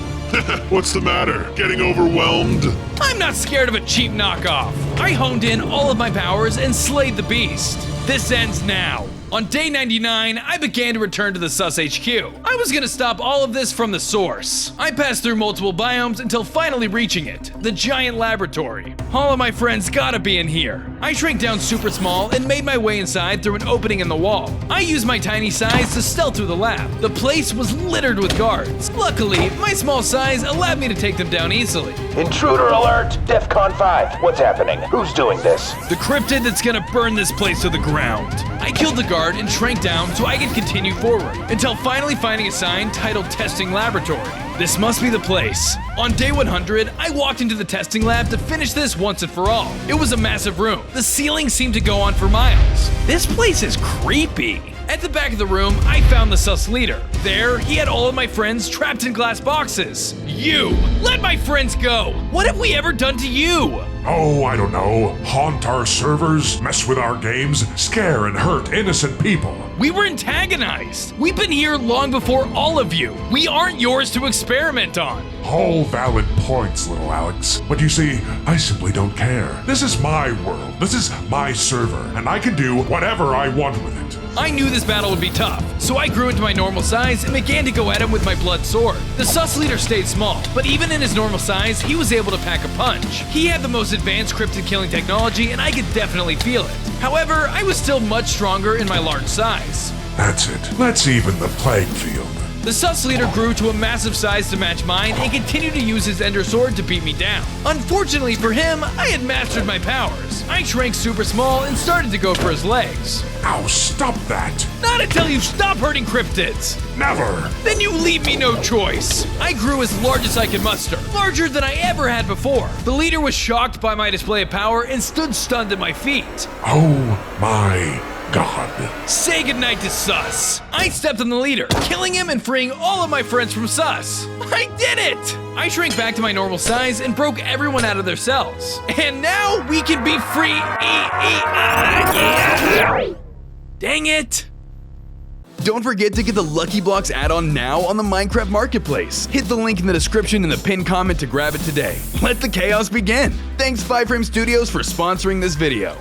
What's the matter? Getting overwhelmed? I'm not scared of a cheap knockoff. I honed in all of my powers and slayed the beast. This ends now. On day 99, I began to return to the Sus HQ. I was gonna stop all of this from the source. I passed through multiple biomes until finally reaching it, the giant laboratory. All of my friends gotta be in here. I shrank down super small and made my way inside through an opening in the wall. I used my tiny size to stealth through the lab. The place was littered with guards. Luckily, my small size allowed me to take them down easily. Intruder alert! DEFCON 5. What's happening? Who's doing this? The cryptid that's gonna burn this place to the ground. I killed the guard and shrank down so I could continue forward, until finally finding a sign titled Testing Laboratory. This must be the place. On day 100, I walked into the testing lab to finish this once and for all. It was a massive room. The ceiling seemed to go on for miles. This place is creepy. At the back of the room, I found the Sus leader. There, he had all of my friends trapped in glass boxes. You! Let my friends go! What have we ever done to you? Oh, I don't know. Haunt our servers, mess with our games, scare and hurt innocent people. We were antagonized. We've been here long before all of you. We aren't yours to experiment on. All valid points, little Alex. But you see, I simply don't care. This is my world. This is my server, and I can do whatever I want with it. I knew this battle would be tough, so I grew into my normal size and began to go at him with my blood sword. The Sus leader stayed small, but even in his normal size, he was able to pack a punch. He had the most advanced cryptid killing technology, and I could definitely feel it. However, I was still much stronger in my large size. That's it. Let's even the playing field. The Sus leader grew to a massive size to match mine and continued to use his ender sword to beat me down. Unfortunately for him, I had mastered my powers. I shrank super small and started to go for his legs. Ow, stop that! Not until you stop hurting cryptids! Never! Then you leave me no choice. I grew as large as I could muster, larger than I ever had before. The leader was shocked by my display of power and stood stunned at my feet. Oh my God. Say goodnight to Sus. I stepped on the leader, killing him and freeing all of my friends from Sus. I did it! I shrank back to my normal size and broke everyone out of their cells. And now we can be free. Yeah. Dang it! Don't forget to get the Lucky Blocks add-on now on the Minecraft Marketplace. Hit the link in the description in the pinned comment to grab it today. Let the chaos begin. Thanks 5 Frame Studios for sponsoring this video.